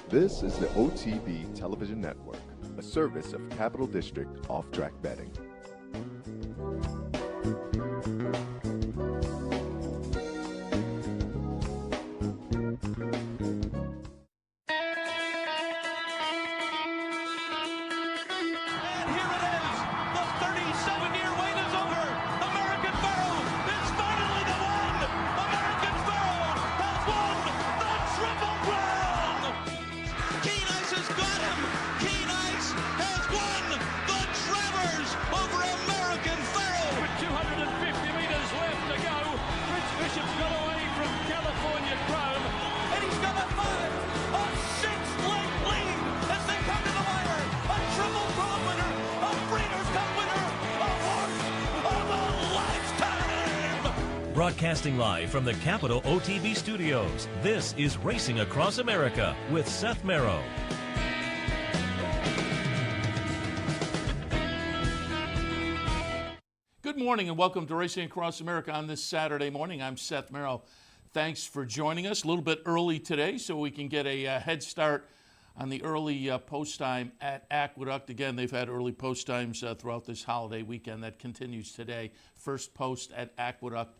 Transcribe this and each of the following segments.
This is the OTB Television Network, a service of Capital District Off-Track Betting. Broadcasting live from the Capital OTB studios, this is Racing Across America with Seth Merrow. Good morning and welcome to Racing Across America on this Saturday morning. I'm Seth Merrow. Thanks for joining us a little bit early today so we can get a head start on the early post time at Aqueduct. Again, they've had early post times throughout this holiday weekend. That continues today. First post at Aqueduct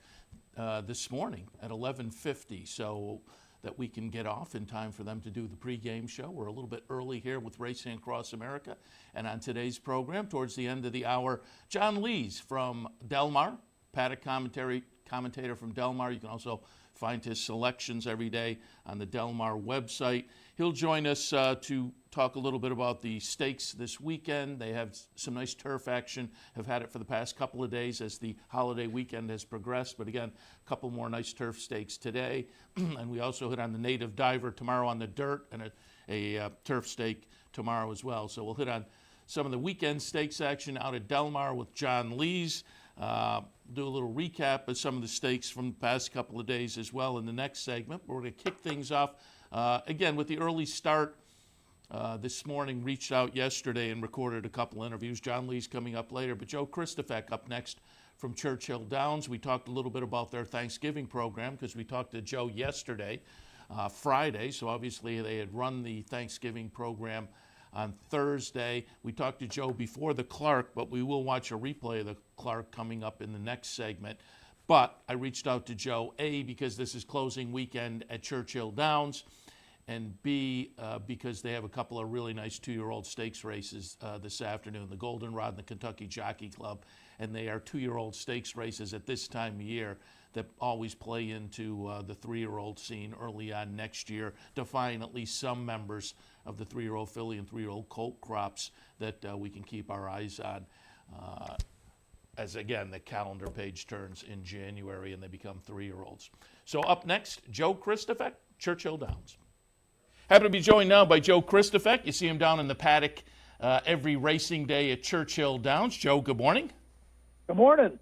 this morning at 11:50, so that we can get off in time for them to do the pregame show. We're a little bit early here with Racing Across America. And on today's program, towards the end of the hour, John Lees from Del Mar, paddock commentator from Del Mar. You can also find his selections every day on the Del Mar website. He'll join us to talk a little bit about the stakes this weekend. They have some nice turf action, have had it for the past couple of days as the holiday weekend has progressed. But again, a couple more nice turf stakes today. And we also hit on the Native Diver tomorrow on the dirt and a turf stake tomorrow as well. So we'll hit on some of the weekend stakes action out at Del Mar with John Lees. Do a little recap of some of the stakes from the past couple of days as well in the next segment. We're going to kick things off again with the early start. This morning, reached out yesterday and recorded a couple interviews. John Lee's coming up later, but Joe Christofek up next from Churchill Downs. We talked a little bit about their Thanksgiving program because we talked to Joe yesterday, Friday, so obviously they had run the Thanksgiving program on Thursday. We talked to Joe before the Clark, but we will watch a replay of the Clark coming up in the next segment. But I reached out to Joe, A, because this is closing weekend at Churchill Downs, and B, because they have a couple of really nice two-year-old stakes races this afternoon, the Goldenrod and the Kentucky Jockey Club, and they are two-year-old stakes races at this time of year that always play into the three-year-old scene early on next year, defying at least some members of the three-year-old filly and three-year-old colt crops that we can keep our eyes on as, again, the calendar page turns in January and they become three-year-olds. So up next, Joe Christofek, Churchill Downs. Happy to be joined now by Joe Christofek. You see him down in the paddock every racing day at Churchill Downs. Joe, good morning. Good morning.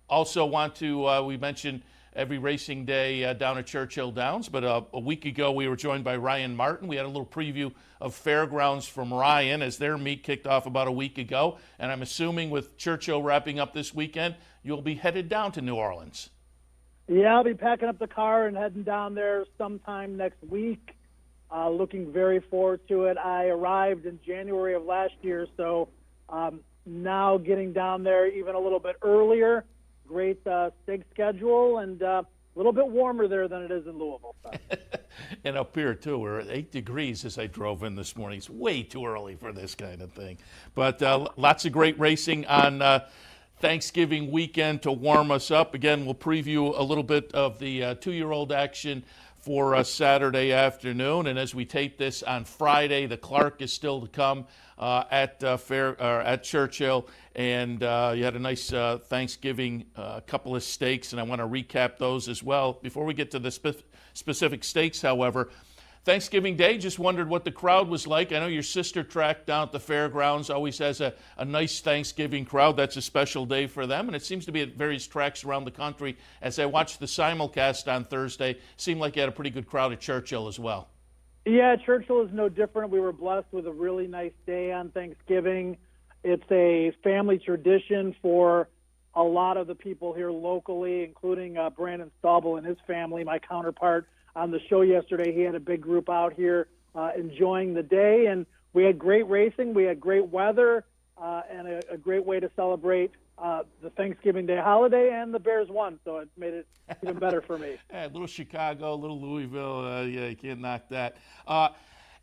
Also want to, we mentioned every racing day down at Churchill Downs, but a week ago we were joined by Ryan Martin. We had a little preview of Fairgrounds from Ryan as their meet kicked off about a week ago. And I'm assuming with Churchill wrapping up this weekend, you'll be headed down to New Orleans. Yeah, I'll be packing up the car and heading down there sometime next week. Looking very forward to it. I arrived in January of last year, so now getting down there even a little bit earlier. Great stake schedule, and a little bit warmer there than it is in Louisville. And up here, too, we're at 8 degrees as I drove in this morning. It's way too early for this kind of thing. But lots of great racing on Thanksgiving weekend to warm us up. Again, we'll preview a little bit of the two-year-old action for Saturday afternoon. And as we tape this on Friday, the Clark is still to come at Churchill. And you had a nice Thanksgiving couple of stakes, and I want to recap those as well. Before we get to the specific stakes, however, Thanksgiving Day, just wondered what the crowd was like. I know your sister track down at the fairgrounds always has a nice Thanksgiving crowd. That's a special day for them, and it seems to be at various tracks around the country. As I watched the simulcast on Thursday, seemed like you had a pretty good crowd at Churchill as well. Yeah, Churchill is no different. We were blessed with a really nice day on Thanksgiving. It's a family tradition for a lot of the people here locally, including Brandon Staubel and his family, my counterpart on the show yesterday. He had a big group out here enjoying the day. And we had great racing. We had great weather and a great way to celebrate the Thanksgiving Day holiday, and the Bears won, so it made it even better for me. A little Chicago, a little Louisville, yeah, you can't knock that.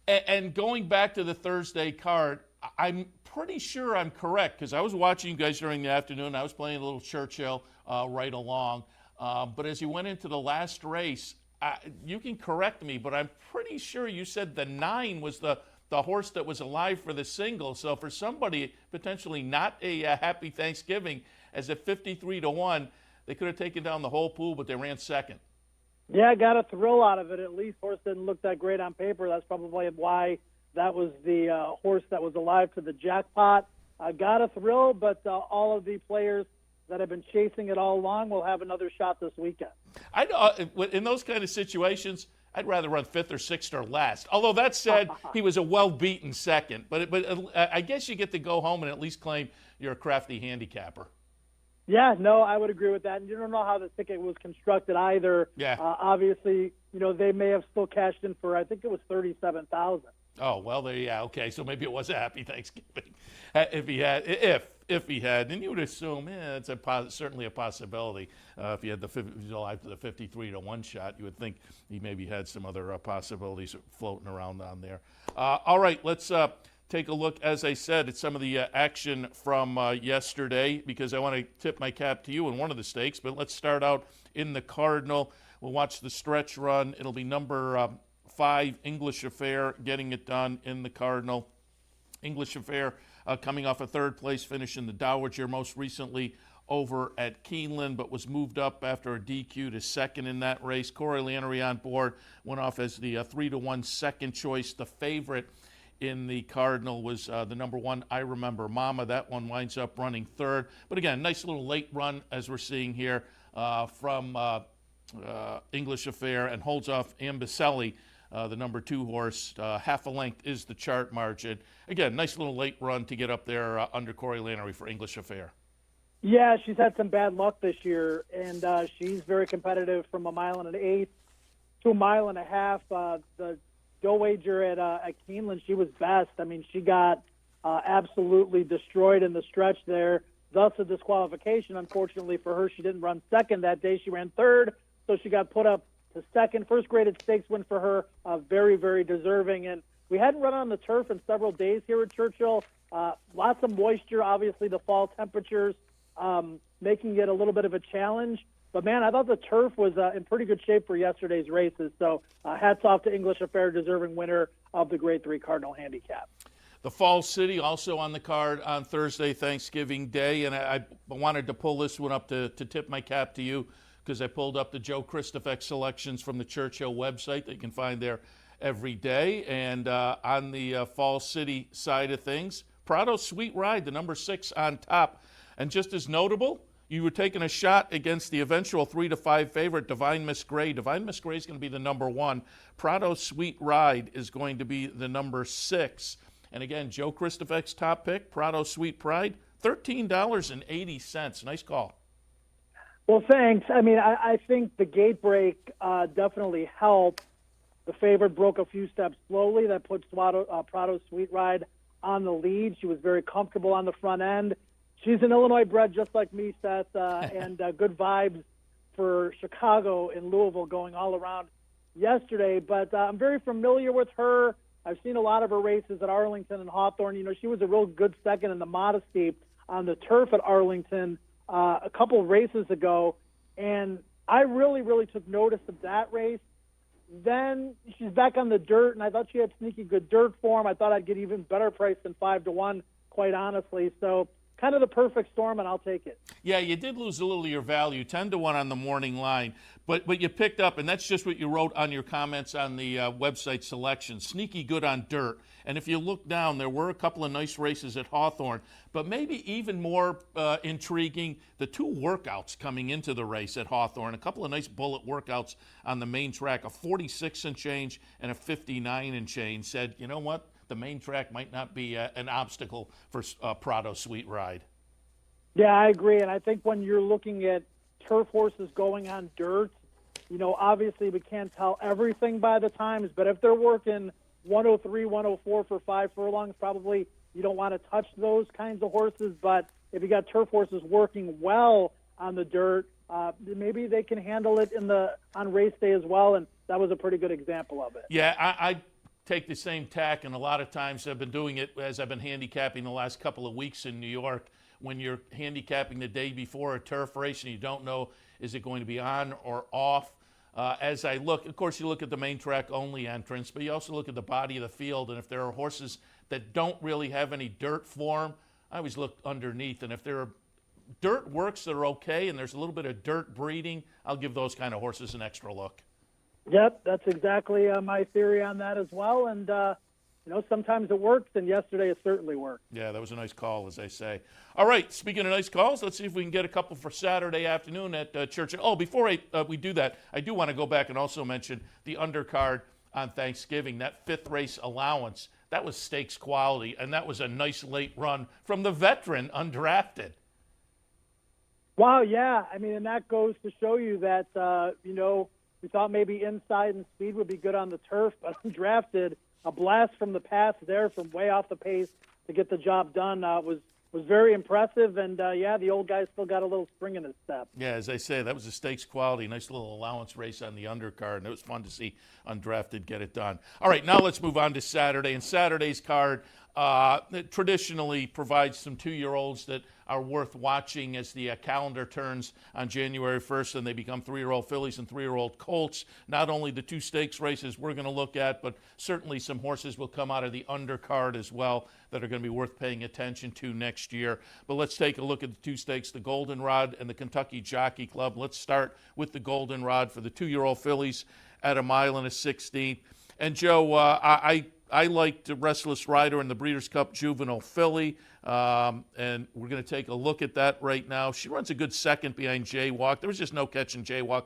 And going back to the Thursday card, I'm pretty sure I'm correct, because I was watching you guys during the afternoon. I was playing a little Churchill right along. But as you went into the last race, you can correct me, but I'm pretty sure you said the 9 was the horse that was alive for the single. So for somebody potentially not a happy Thanksgiving, as at 53-1, they could have taken down the whole pool, but they ran second. Yeah, I got a thrill out of it. At least horse didn't look that great on paper. That's probably why that was the horse that was alive to the jackpot. I got a thrill, but all of the players that have been chasing it all along will have another shot this weekend. I know in those kind of situations, I'd rather run 5th or 6th or last. Although that said, he was a well-beaten second. But I guess you get to go home and at least claim you're a crafty handicapper. Yeah, no, I would agree with that. And you don't know how the ticket was constructed either. Yeah. Obviously, they may have still cashed in for, I think it was $37,000. Oh, well, yeah, okay. So maybe it was a happy Thanksgiving if he had, and you would assume, it's certainly a possibility. If he had the 53-1 shot, you would think he maybe had some other possibilities floating around on there. All right, let's take a look, as I said, at some of the action from yesterday, because I want to tip my cap to you in one of the stakes. But let's start out in the Cardinal. We'll watch the stretch run. It'll be number 5, English Affair, getting it done in the Cardinal. English Affair coming off a 3rd place finish in the Dowager, most recently over at Keeneland, but was moved up after a DQ to 2nd in that race. Corey Lanerie on board, went off as the 3-1 second choice. The favorite in the Cardinal was the number 1, I Remember Mama. That one winds up running 3rd. But again, nice little late run, as we're seeing here, from English Affair, and holds off Ambicelli, the number 2 horse. Half a length is the chart margin. Again, nice little late run to get up there under Corey Lanerie for English Affair. Yeah, she's had some bad luck this year, and she's very competitive from 1 1/8 to 1.5 miles. The Dowager at Keeneland, she was best. I mean, she got absolutely destroyed in the stretch there, thus a disqualification. Unfortunately for her, she didn't run 2nd that day. She ran 3rd, so she got put up to 2nd. First graded stakes win for her, very, very deserving. And we hadn't run on the turf in several days here at Churchill. Lots of moisture, obviously the fall temperatures, making it a little bit of a challenge. But, man, I thought the turf was in pretty good shape for yesterday's races. So hats off to English Affair, deserving winner of the Grade 3 Cardinal Handicap. The Falls City also on the card on Thursday, Thanksgiving Day. And I wanted to pull this one up to tip my cap to you, because I pulled up the Joe Christofek selections from the Churchill website that you can find there every day. And on the Falls City side of things, Prado's Sweet Ride, the number 6 on top. And just as notable, you were taking a shot against the eventual 3-5 favorite, Divine Miss Gray. Divine Miss Gray is going to be the number 1. Prado's Sweet Ride is going to be the number 6. And again, Joe Christofek's top pick, Prado's Sweet Pride, $13.80. Nice call. Well, thanks. I mean, I think the gate break definitely helped. The favorite broke a few steps slowly. That puts Prado's Sweet Ride on the lead. She was very comfortable on the front end. She's an Illinois bred just like me, Seth, and good vibes for Chicago and Louisville going all around yesterday. But I'm very familiar with her. I've seen a lot of her races at Arlington and Hawthorne. She was a real good second in the Modesty on the turf at Arlington a couple of races ago, and I really, really took notice of that race. Then she's back on the dirt, and I thought she had sneaky good dirt form. I thought I'd get even better price than 5-1, quite honestly. So kind of the perfect storm, and I'll take it. Yeah, you did lose a little of your value, 10-1 on the morning line, but you picked up, and that's just what you wrote on your comments on the website selection. Sneaky good on dirt. And if you look down, there were a couple of nice races at Hawthorne, but maybe even more intriguing, the 2 workouts coming into the race at Hawthorne, a couple of nice bullet workouts on the main track, a 46 and change and a 59 and change. Said, you know what? The main track might not be an obstacle for Prado's Sweet Ride. Yeah, I agree. And I think when you're looking at turf horses going on dirt, obviously we can't tell everything by the times, but if they're working, 103, 104 for 5 furlongs. Probably you don't want to touch those kinds of horses, but if you got turf horses working well on the dirt, maybe they can handle it on race day as well, and that was a pretty good example of it. Yeah, I take the same tack, and a lot of times I've been doing it as I've been handicapping the last couple of weeks in New York. When you're handicapping the day before a turf race and you don't know is it going to be on or off, as I look, of course you look at the main track only entrance, but you also look at the body of the field, and if there are horses that don't really have any dirt form, I always look underneath, and if there are dirt works that are okay and there's a little bit of dirt breeding, I'll give those kind of horses an extra look. Yep, that's exactly my theory on that as well. And, sometimes it works, and yesterday it certainly worked. Yeah, that was a nice call, as they say. All right, speaking of nice calls, let's see if we can get a couple for Saturday afternoon at Churchill. Oh, before we do that, I do want to go back and also mention the undercard on Thanksgiving, that 5th race allowance. That was stakes quality, and that was a nice late run from the veteran undrafted. Wow, yeah. I mean, and that goes to show you that, we thought maybe inside and speed would be good on the turf, but undrafted, a blast from the past there from way off the pace to get the job done was very impressive. And, the old guy still got a little spring in his step. Yeah, as I say, that was a stakes quality, nice little allowance race on the undercard, and it was fun to see undrafted get it done. All right, now let's move on to Saturday. And Saturday's card traditionally provides some 2-year-olds that are worth watching as the calendar turns on January 1st and they become 3-year-old fillies and 3-year-old colts. Not only the 2 stakes races we're going to look at, but certainly some horses will come out of the undercard as well that are going to be worth paying attention to next year. But let's take a look at the 2 stakes, the Goldenrod and the Kentucky Jockey Club. Let's start with the Goldenrod for the 2-year-old fillies at 1 1/16. And Joe, I liked Restless Rider in the Breeders' Cup Juvenile filly, and we're going to take a look at that right now. She runs a good second behind Jaywalk. There was just no catching Jaywalk.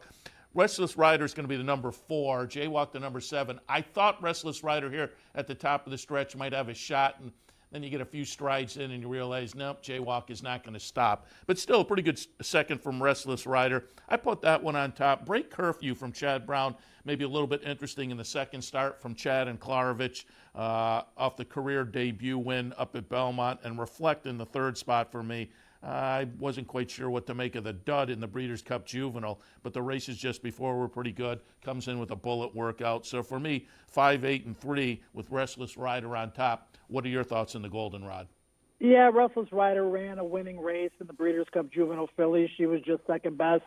Restless Rider is going to be the number 4, Jaywalk the number 7. I thought Restless Rider here at the top of the stretch might have a shot, and then you get a few strides in and you realize, nope, Jaywalk is not going to stop. But still a pretty good second from Restless Rider. I put that one on top. Break Curfew from Chad Brown, maybe a little bit interesting in the second start from Chad and Klarovich off the career debut win up at Belmont, and Reflect in the 3rd spot for me. I wasn't quite sure what to make of the dud in the Breeders' Cup Juvenile, but the races just before were pretty good. Comes in with a bullet workout. So for me, 5, 8, and 3 with Restless Rider on top. What are your thoughts on the Goldenrod? Yeah, Restless Rider ran a winning race in the Breeders' Cup Juvenile filly. She was just second best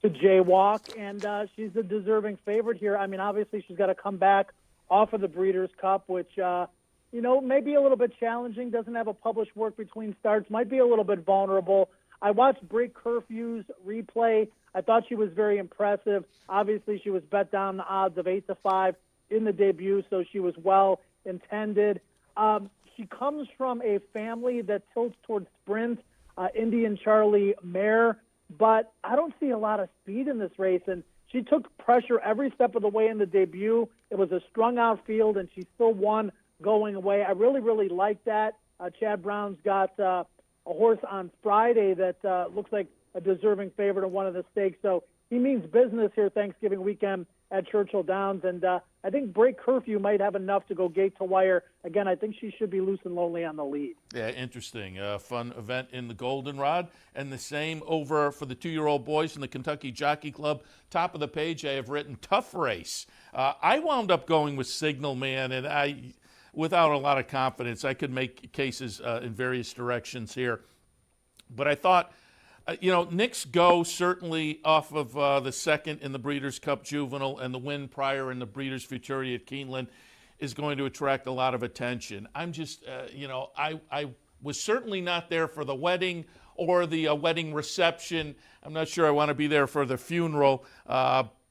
to Jaywalk, and she's a deserving favorite here. I mean, obviously she's got to come back off of the Breeders' Cup, which may be a little bit challenging, doesn't have a published work between starts, might be a little bit vulnerable. I watched Break Curfew's replay. I thought she was very impressive. Obviously, she was bet down the odds of 8-5 in the debut, so she was well intended. She comes from a family that tilts towards sprint, Indian Charlie mare, but I don't see a lot of speed in this race, and she took pressure every step of the way in the debut. It was a strung-out field, and she still won going away. I really, really like that. Chad Brown's got a horse on Friday that looks like a deserving favorite in one of the stakes. So he means business here Thanksgiving weekend at Churchill Downs. And I think Break Curfew might have enough to go gate to wire. Again, I think she should be loose and lonely on the lead. Yeah, interesting. Fun event in the Goldenrod. And the same over for the 2-year-old boys in the Kentucky Jockey Club. Top of the page, I have written Tough Race. I wound up going with Signal Man, and without a lot of confidence, I could make cases in various directions here. But I thought, Knicks Go certainly off of the second in the Breeders' Cup Juvenile and the win prior in the Breeders' Futurity at Keeneland is going to attract a lot of attention. I'm just, I was certainly not there for the wedding or the wedding reception. I'm not sure I want to be there for the funeral.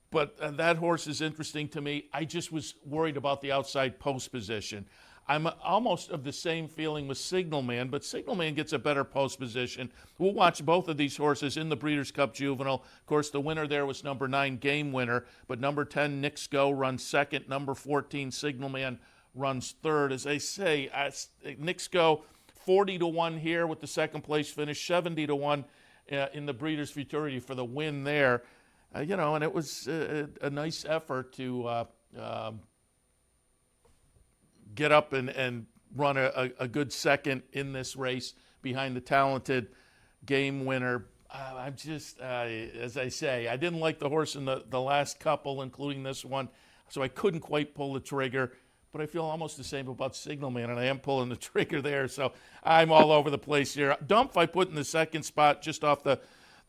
But that horse is interesting to me. I just was worried about the outside post position. I'm almost of the same feeling with Signal Man, but Signal Man gets a better post position. We'll watch both of these horses in the Breeders' Cup Juvenile. Of course, the winner there was number 9, Game Winner, but number 10, Knicks Go, runs second. Number 14, Signal Man, runs third. As I say, Knicks Go 40-1 here with the second place finish, 70-1 in the Breeders' Futurity for the win there. And it was a nice effort to get up and run a good second in this race behind the talented Game Winner. I'm just, as I say, I didn't like the horse in the last couple, including this one, so I couldn't quite pull the trigger. But I feel almost the same about Signal Man, and I am pulling the trigger there, so I'm all over the place here. Dump I put in the second spot just off the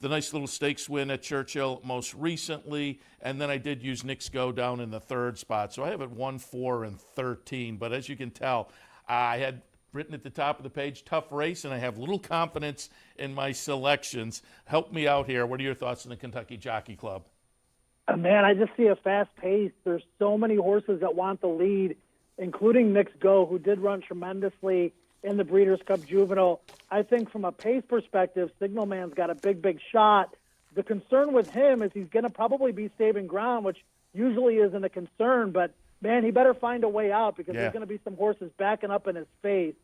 nice little stakes win at Churchill most recently, and then I did use Knicks Go down in the third spot. So I have it 1, 4, and 13, but as you can tell, I had written at the top of the page, tough race, and I have little confidence in my selections. Help me out here. What are your thoughts on the Kentucky Jockey Club? Man, I just see a fast pace. There's so many horses that want the lead, including Knicks Go, who did run tremendously in the Breeders' Cup Juvenile. I think from a pace perspective, Signal Man's got a big shot. The concern with him is he's going to probably be saving ground, which usually isn't a concern, but man, he better find a way out because there's going to be some horses backing up in his face.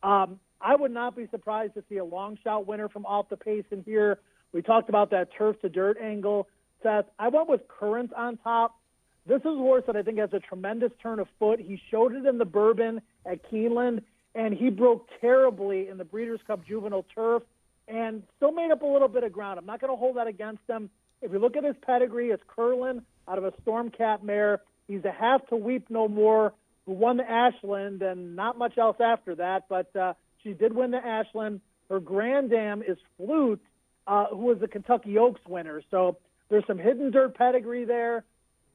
I would not be surprised to see a long shot winner from Off the Pace in here. We talked about that turf to dirt angle. Seth, I went with Current on top. This is a horse that I think has a tremendous turn of foot. He showed it in the Bourbon at Keeneland, and he broke terribly in the Breeders' Cup Juvenile Turf and still made up a little bit of ground. I'm not going to hold that against him. If you look at his pedigree, it's Curlin out of a Stormcat mare. He's a half to weep no more, who won the Ashland, and not much else after that, but she did win the Ashland. Her grand dam is Flute, who was the Kentucky Oaks winner. So there's some hidden dirt pedigree there.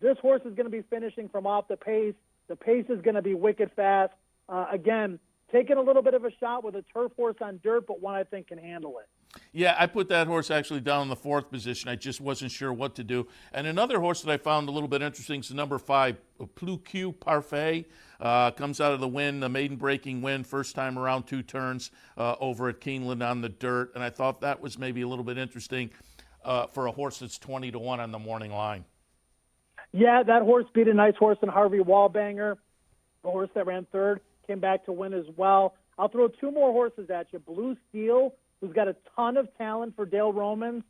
This horse is going to be finishing from Off the Pace. The pace is going to be wicked fast. Again, taking a little bit of a shot with a turf horse on dirt, but one I think can handle it. Yeah, I put that horse actually down in the fourth position. I just wasn't sure what to do. And another horse that I found a little bit interesting is the number 5, Plus Q Parfait. Comes out of the win, the maiden breaking win, first time around 2 turns over at Keeneland on the dirt. And I thought that was maybe a little bit interesting for a horse that's 20-1 on the morning line. Yeah, that horse beat a nice horse in Harvey Wallbanger. The horse that ran third came back to win as well. I'll throw 2 more horses at you. Blue Steel, who's got a ton of talent for Dale Romans.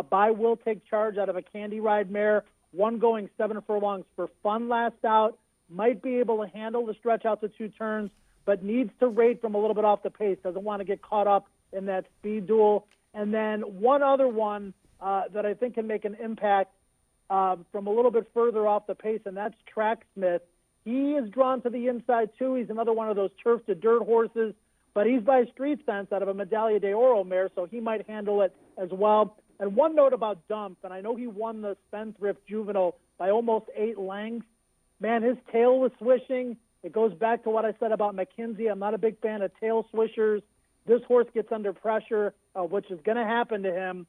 By Will Take Charge out of a Candy Ride mare. One going 7 furlongs for fun last out. Might be able to handle the stretch out to 2 turns, but needs to rate from a little bit off the pace. Doesn't want to get caught up in that speed duel. And then one other one that I think can make an impact from a little bit further off the pace, and that's Tracksmith. He is drawn to the inside, too. He's another one of those turf to dirt horses, but he's by Street Sense out of a Medaglia de Oro mare, so he might handle it as well. And one note about Dump, and I know he won the Spendthrift Juvenile by almost 8 lengths. Man, his tail was swishing. It goes back to what I said about McKenzie. I'm not a big fan of tail swishers. This horse gets under pressure, which is going to happen to him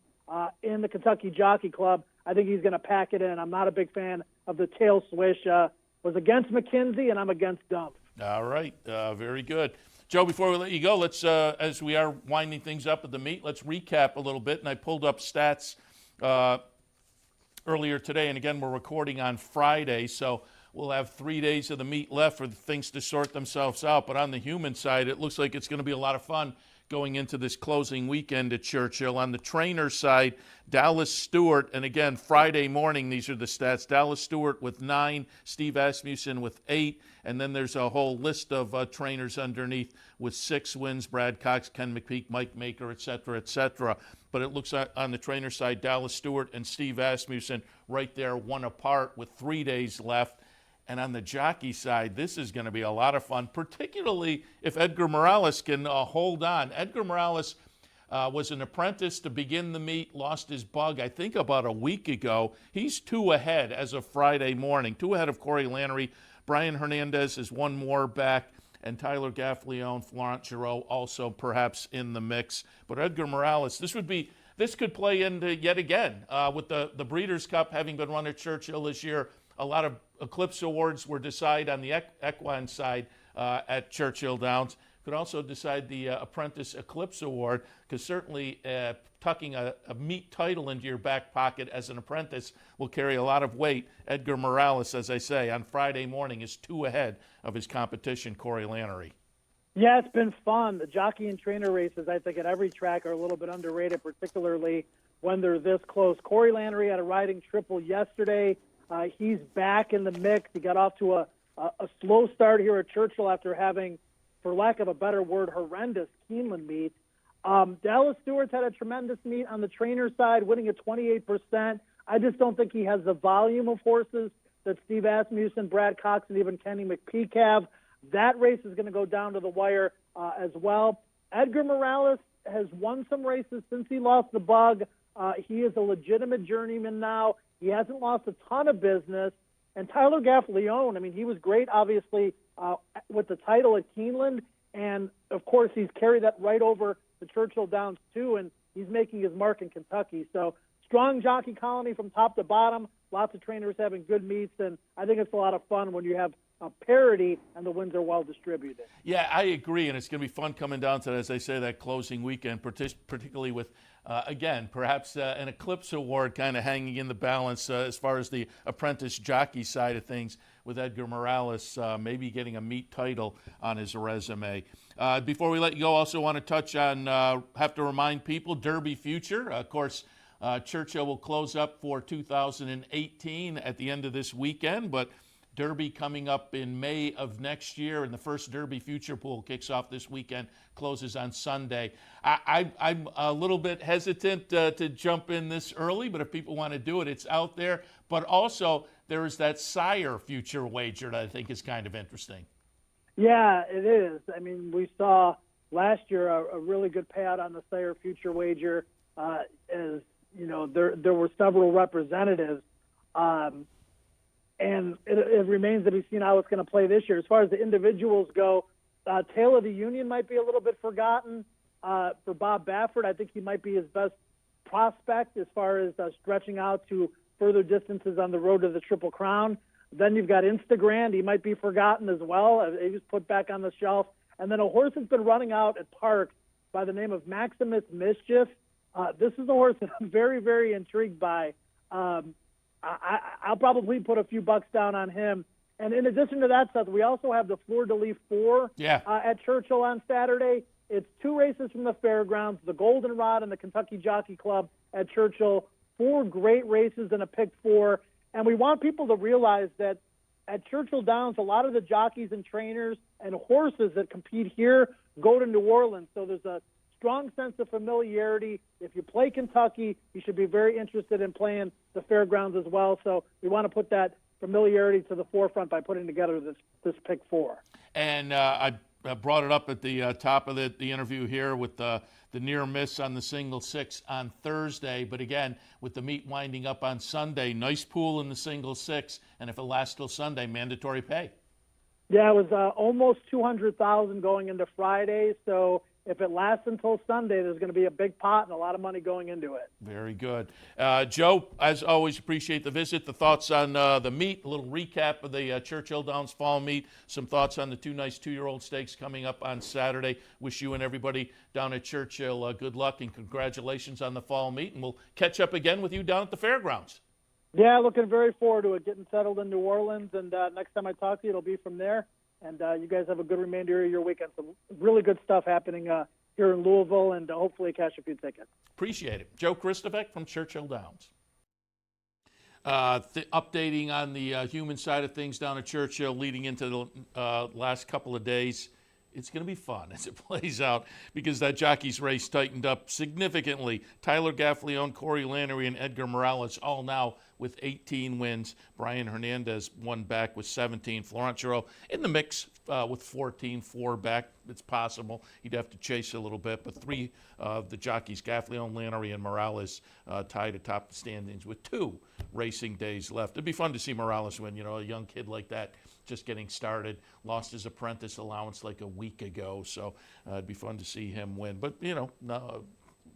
in the Kentucky Jockey Club. I think he's going to pack it in. I'm not a big fan of the tail swish. Was against McKenzie, and I'm against Dump. All right, very good. Joe, before we let you go, let's, as we are winding things up at the meet, let's recap a little bit. And I pulled up stats earlier today, and again, we're recording on Friday, so we'll have 3 days of the meet left for things to sort themselves out. But on the human side, it looks like it's going to be a lot of fun going into this closing weekend at Churchill. On the trainer side, Dallas Stewart, and again, Friday morning, these are the stats. Dallas Stewart with 9, Steve Asmussen with 8, and then there's a whole list of trainers underneath with 6 wins, Brad Cox, Ken McPeak, Mike Maker, et cetera, et cetera. But it looks like on the trainer side, Dallas Stewart and Steve Asmussen right there, 1 apart with 3 days left. And on the jockey side, this is going to be a lot of fun, particularly if Edgar Morales can hold on. Edgar Morales was an apprentice to begin the meet, lost his bug, I think, about a week ago. He's 2 ahead as of Friday morning, 2 ahead of Corey Lanerie. Brian Hernandez is 1 more back, and Tyler Gaffalione, Florent Giroux also perhaps in the mix. But Edgar Morales, this could play into yet again with the Breeders' Cup having been run at Churchill this year. A lot of Eclipse Awards were decided on the equine side at Churchill Downs. Could also decide the Apprentice Eclipse Award, because certainly tucking a meet title into your back pocket as an apprentice will carry a lot of weight. Edgar Morales, as I say, on Friday morning is 2 ahead of his competition, Corey Lanerie. Yeah, it's been fun. The jockey and trainer races, I think, at every track are a little bit underrated, particularly when they're this close. Corey Lanerie had a riding triple yesterday. He's back in the mix. He got off to a a slow start here at Churchill after having, for lack of a better word, horrendous Keeneland meet. Dallas Stewart's had a tremendous meet on the trainer side, winning at 28%. I just don't think he has the volume of horses that Steve Asmussen, Brad Cox, and even Kenny McPeak have. That race is going to go down to the wire as well. Edgar Morales has won some races since he lost the bug. He is a legitimate journeyman now. He hasn't lost a ton of business. And Tyler Gaffalione, I mean, he was great, obviously, with the title at Keeneland. And, of course, he's carried that right over the Churchill Downs, too, and he's making his mark in Kentucky. So strong jockey colony from top to bottom, lots of trainers having good meets, and I think it's a lot of fun when you have a parity and the wins are well distributed. Yeah, I agree, and it's going to be fun coming down to, as I say, that closing weekend, particularly with, again, perhaps an Eclipse Award kind of hanging in the balance as far as the apprentice jockey side of things, with Edgar Morales maybe getting a meet title on his resume. Before we let you go, also want to touch on, have to remind people, Derby Future. Of course, Churchill will close up for 2018 at the end of this weekend, but Derby coming up in May of next year, and the first Derby Future Pool kicks off this weekend, closes on Sunday. I'm a little bit hesitant to jump in this early, but if people want to do it, it's out there. But also, there is that Sire Future wager that I think is kind of interesting. Yeah, it is. I mean, we saw last year a really good payout on the Sire Future wager. As you know, there were several representatives. And it remains to be seen how it's going to play this year. As far as the individuals go, Tale of the Union might be a little bit forgotten. For Bob Baffert, I think he might be his best prospect as far as stretching out to further distances on the road to the Triple Crown. Then you've got Instagram. He might be forgotten as well. He was put back on the shelf. And then a horse that's been running out at Park by the name of Maximus Mischief. This is a horse that I'm very, very intrigued by. I'll probably put a few bucks down on him. And in addition to that, Seth, we also have the Fleur de Lis 4 at Churchill on Saturday. It's 2 races from the fairgrounds, the Goldenrod and the Kentucky Jockey Club at Churchill. 4 great races and a pick 4. And we want people to realize that at Churchill Downs, a lot of the jockeys and trainers and horses that compete here go to New Orleans. So there's a strong sense of familiarity. If you play Kentucky, you should be very interested in playing the fairgrounds as well. So we want to put that familiarity to the forefront by putting together this pick 4. And I brought it up at the top of the interview here with the near miss on the single 6 on Thursday. But again, with the meet winding up on Sunday, nice pool in the single 6. And if it lasts till Sunday, mandatory pay. Yeah, it was almost $200,000 going into Friday. So if it lasts until Sunday, there's going to be a big pot and a lot of money going into it. Very good. Joe, as always, appreciate the visit, the thoughts on the meet, a little recap of the Churchill Downs Fall meet, some thoughts on the 2 nice 2-year-old stakes coming up on Saturday. Wish you and everybody down at Churchill good luck and congratulations on the fall meet, and we'll catch up again with you down at the fairgrounds. Yeah, looking very forward to it, getting settled in New Orleans, and next time I talk to you, it'll be from there. And you guys have a good remainder of your weekend. Some really good stuff happening here in Louisville, and hopefully cash a few tickets. Appreciate it. Joe Christofek from Churchill Downs. Updating on the human side of things down at Churchill leading into the last couple of days. It's going to be fun as it plays out because that jockey's race tightened up significantly. Tyler Gaffalione, Corey Lanerie, and Edgar Morales all now with 18 wins. Brian Hernandez one back with 17. Florent Geroux in the mix with 14, 4 back. It's possible. He'd have to chase a little bit, but 3 of the jockeys, Gaffalione, Lanerie, and Morales, tied atop the standings with 2 racing days left. It'd be fun to see Morales win, a young kid like that, just getting started, lost his apprentice allowance like a week ago, so it'd be fun to see him win. But,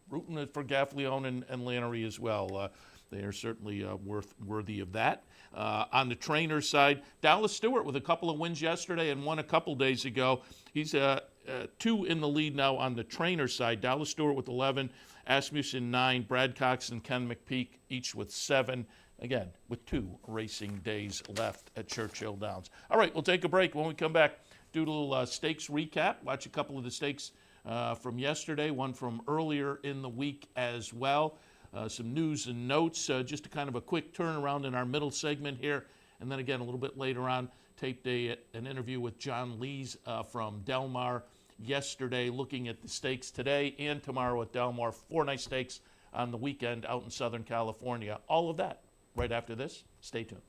rooting for Gaffalione and Lanerie as well. They are certainly worthy of that. On the trainer side, Dallas Stewart with a couple of wins yesterday and one a couple days ago. He's 2 in the lead now on the trainer side. Dallas Stewart with 11, Asmussen 9, Brad Cox and Ken McPeak each with 7. Again, with 2 racing days left at Churchill Downs. All right, we'll take a break. When we come back, do a little stakes recap. Watch a couple of the stakes from yesterday, one from earlier in the week as well. Some news and notes, just a kind of a quick turnaround in our middle segment here. And then again, a little bit later on, taped an interview with John Lees from Del Mar yesterday, looking at the stakes today and tomorrow at Del Mar. 4 nice stakes on the weekend out in Southern California. All of that right after this. Stay tuned.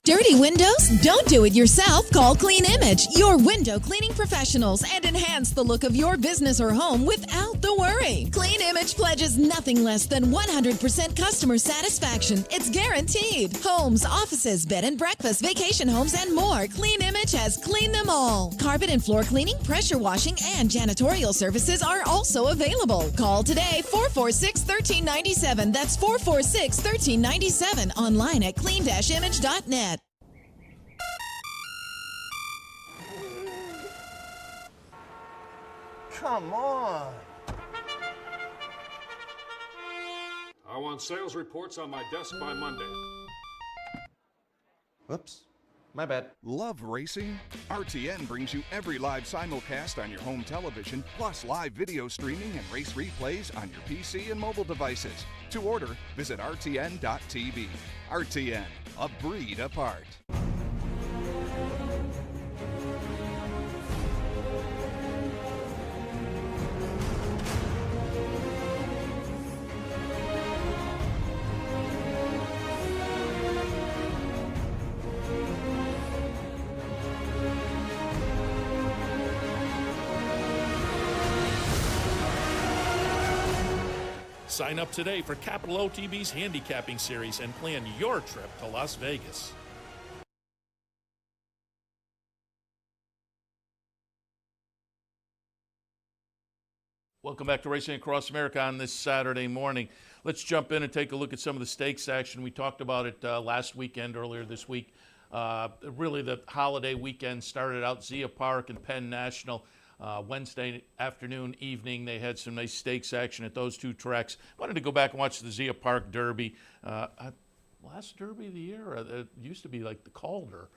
Dirty windows? Don't do it yourself. Call Clean Image, your window cleaning professionals, and enhance the look of your business or home without the worry. Clean Image pledges nothing less than 100% customer satisfaction. It's guaranteed. Homes, offices, bed and breakfast, vacation homes, and more. Clean Image has cleaned them all. Carpet and floor cleaning, pressure washing, and janitorial services are also available. Call today, 446-1397. That's 446-1397. Online at clean-image.net. Come on. I want sales reports on my desk by Monday. Whoops. My bad. Love racing? RTN brings you every live simulcast on your home television, plus live video streaming and race replays on your PC and mobile devices. To order, visit rtn.tv. RTN, a breed apart. Sign up today for Capital OTB's handicapping series and plan your trip to Las Vegas. Welcome back to Racing Across America on this Saturday morning. Let's jump in and take a look at some of the stakes action. We talked about it last weekend, earlier this week. Really, the holiday weekend started out Zia Park and Penn National. Wednesday afternoon, evening, they had some nice stakes action at those 2 tracks. Wanted to go back and watch the Zia Park Derby. Last Derby of the year, it used to be like the Calder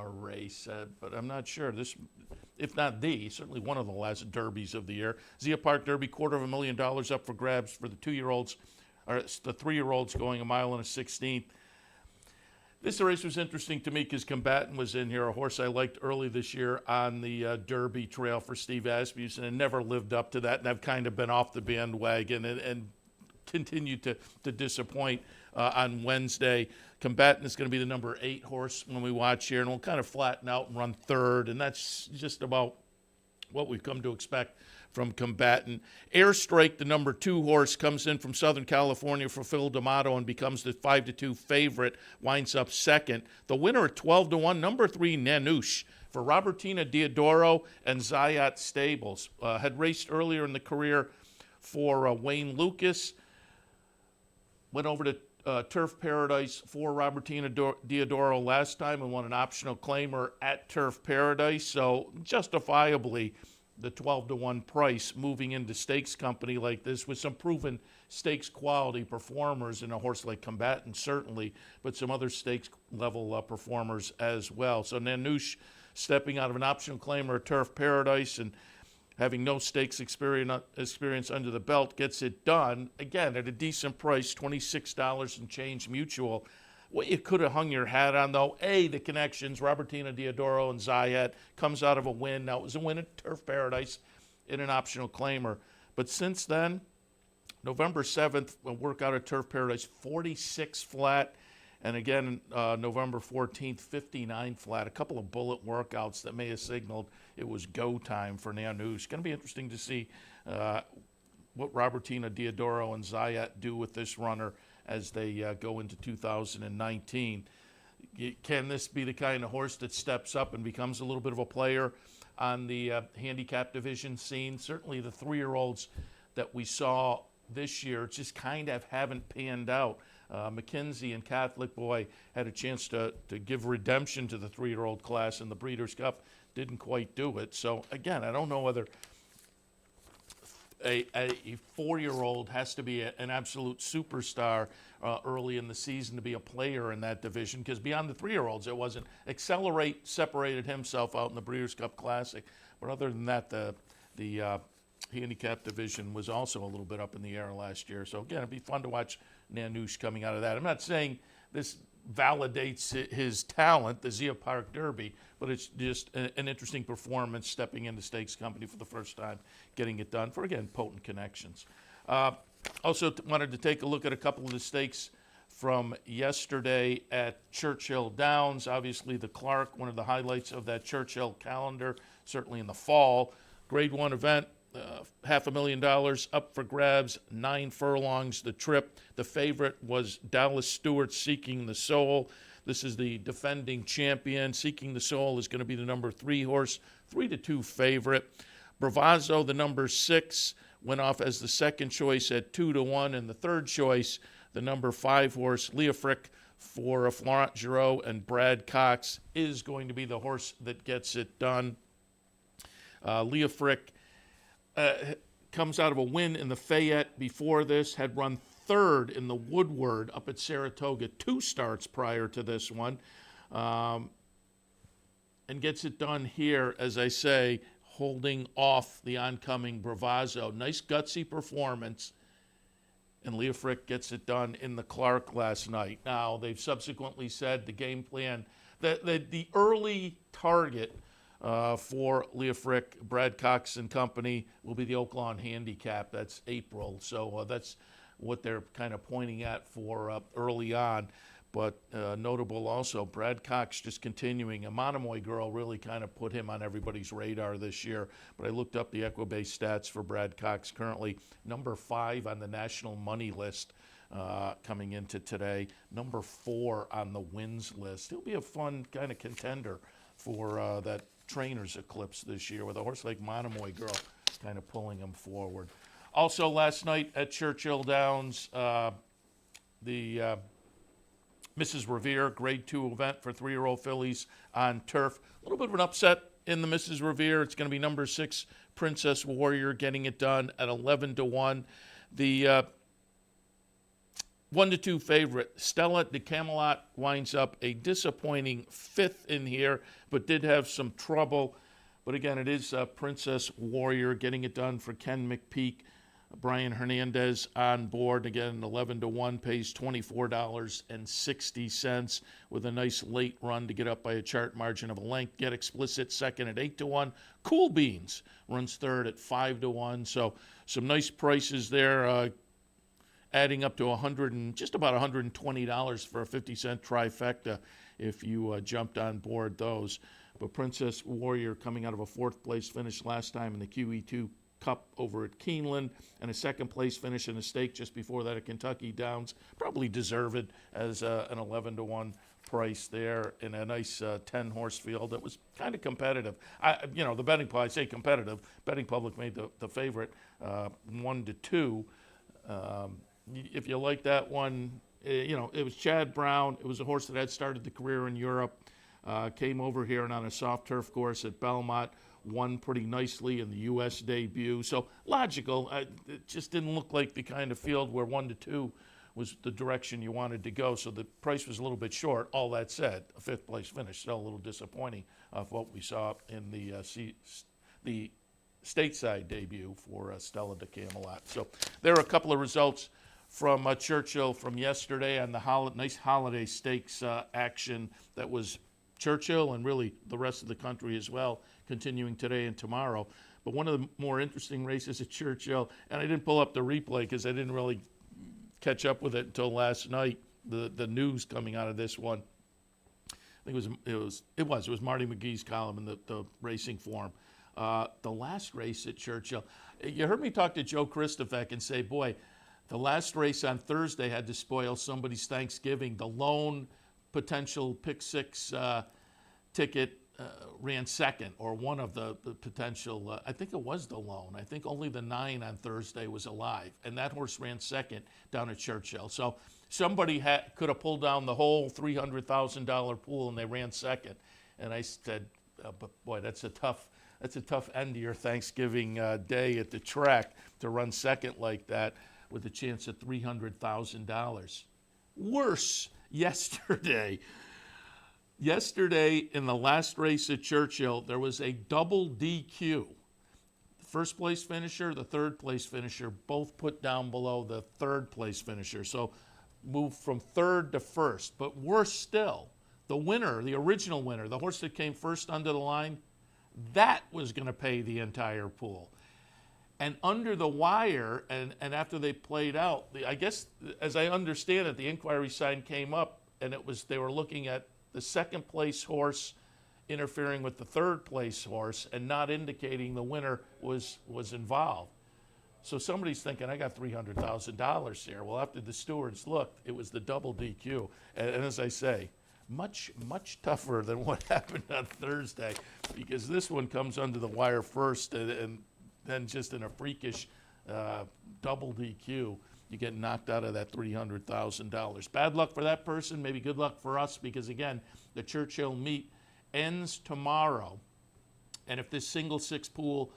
race, but I'm not sure. This, if not certainly one of the last derbies of the year. Zia Park Derby, $250,000 up for grabs for the 2-year-olds, or the 3-year-olds going 1 mile and a 16th. This race was interesting to me because Combatant was in here, a horse I liked early this year on the Derby trail for Steve Asmussen, and never lived up to that. And I've kind of been off the bandwagon and continued to disappoint on Wednesday. Combatant is going to be the number 8 horse when we watch here, and we'll kind of flatten out and run 3rd, and that's just about what we've come to expect from Combatant. Airstrike, the number 2 horse, comes in from Southern California for Phil D'Amato and becomes the 5-2 favorite, winds up 2nd. The winner at 12-1, number 3, Nanouche, for Robertina Diodoro and Zayat Stables. Had raced earlier in the career for Wayne Lucas. Went over to Turf Paradise for Robertina Diodoro last time and won an optional claimer at Turf Paradise. So justifiably, the 12-1 price moving into stakes company like this with some proven stakes quality performers and a horse like Combatant certainly, but some other stakes level performers as well. So Nanouche stepping out of an optional claimer at Turf Paradise and having no stakes experience under the belt gets it done, again, at a decent price, $26 and change mutual. What you could have hung your hat on, though, the connections, Robertina Diodoro and Zayat, comes out of a win. Now, it was a win at Turf Paradise in an optional claimer. But since then, November 7th, a workout at Turf Paradise, 46 flat. And again, November 14th, 59 flat. A couple of bullet workouts that may have signaled it was go time for Nanouche. Going to be interesting to see what Robertina Diodoro and Zayat do with this runner as they go into 2019. Can this be the kind of horse that steps up and becomes a little bit of a player on the handicap division scene? Certainly the 3-year-olds that we saw this year just kind of haven't panned out. McKenzie and Catholic Boy had a chance to give redemption to the 3-year-old class in the Breeders' Cup. Didn't quite do it. So, again, I don't know whether a 4-year-old has to be an absolute superstar early in the season to be a player in that division, because beyond the 3-year-olds, it wasn't. Accelerate separated himself out in the Breeders' Cup Classic. But other than that, the handicap division was also a little bit up in the air last year. So, again, it'd be fun to watch Nanouche coming out of that. I'm not saying this validates his talent, the Zia Park Derby, but it's just an interesting performance stepping into Stakes Company for the first time, getting it done for, again, potent connections. Also wanted to take a look at a couple of the stakes from yesterday at Churchill Downs. Obviously the Clark, one of the highlights of that Churchill calendar, certainly in the fall. Grade 1 event, $500,000 up for grabs, 9 furlongs the trip. The favorite was Dallas Stewart, Seeking the Soul. This is the defending champion. Seeking the Soul is going to be the number 3 horse, 3-2 favorite. Bravazzo, the number 6, went off as the second choice at 2-1, and the third choice, the number 5 horse, Leofric, for Florent Giraud and Brad Cox, is going to be the horse that gets it done. Leofric comes out of a win in the Fayette before this, had run third in the Woodward up at Saratoga 2 starts prior to this one, and gets it done here, as I say, holding off the oncoming Bravazzo. Nice gutsy performance, and Leofric gets it done in the Clark last night. Now, they've subsequently said the game plan, the early target for Leofric, Brad Cox and company, will be the Oaklawn Handicap. That's April, so that's what they're kind of pointing at for early on. But notable also, Brad Cox just continuing. A Monomoy Girl really kind of put him on everybody's radar this year. But I looked up the Equibase stats for Brad Cox, currently number 5 on the national money list coming into today, number 4 on the wins list. He'll be a fun kind of contender for that Trainers Eclipse this year, with a horse like Monomoy Girl kind of pulling him forward. Also last night at Churchill Downs, the Mrs. Revere Grade 2 event for 3-year-old fillies on turf. A little bit of an upset in the Mrs. Revere. It's going to be number 6, Princess Warrior, getting it done at 11-1. The 1-2 favorite, Stella de Camelot, winds up a disappointing 5th in here, but did have some trouble. But again, it is Princess Warrior getting it done for Ken McPeak. Brian Hernandez on board. Again, 11-1, pays $24.60 with a nice late run to get up by a chart margin of a length. Get Explicit second at 8-1. Cool Beans runs third at 5-1. So some nice prices there, adding up to just about $120 for a 50-cent trifecta if you jumped on board those. But Princess Warrior coming out of a 4th place finish last time in the QE2 Cup over at Keeneland, and a 2nd place finish in a stake just before that at Kentucky Downs. Probably deserved as an 11-1 price there in a nice 10-horse field that was kind of competitive. The betting public, I say competitive, betting public made the favorite 1-2. If you like that one, it was Chad Brown. It was a horse that had started the career in Europe, came over here and on a soft turf course at Belmont, won pretty nicely in the U.S. debut. So logical. It just didn't look like the kind of field where 1-2 was the direction you wanted to go. So the price was a little bit short. All that said, a 5th place finish, still a little disappointing of what we saw in the stateside debut for Stella de Camelot. So there are a couple of results from Churchill from yesterday on the nice holiday stakes action that was Churchill and really the rest of the country as well, continuing today and tomorrow. But one of the more interesting races at Churchill, and I didn't pull up the replay because I didn't really catch up with it until last night, the news coming out of this one. I think it was Marty McGee's column in the Racing Forum. The last race at Churchill, you heard me talk to Joe Christofek and say, boy, the last race on Thursday had to spoil somebody's Thanksgiving. The lone potential pick 6 ticket ran second, or one of the potential, I think it was the lone. I think only the 9 on Thursday was alive, and that horse ran second down at Churchill. So somebody could have pulled down the whole $300,000 pool, and they ran second. And I said, but boy, that's a tough end to your Thanksgiving day at the track to run second like that with a chance at $300,000. Worse, yesterday in the last race at Churchill, there was a double DQ. The 1st place finisher, the 3rd place finisher, both put down below the 3rd place finisher. So moved from third to first. But worse still, the winner, the original winner, the horse that came first under the line, that was going to pay the entire pool. And under the wire, and after they played out, I guess, as I understand it, the inquiry sign came up, and they were looking at the second place horse interfering with the third place horse and not indicating the winner was involved. So somebody's thinking, I got $300,000 here. Well, after the stewards looked, it was the double DQ. And as I say, much tougher than what happened on Thursday, because this one comes under the wire first, and then just in a freakish double DQ, you get knocked out of that $300,000. Bad luck for that person, maybe good luck for us, because again, the Churchill meet ends tomorrow. And if this single six pool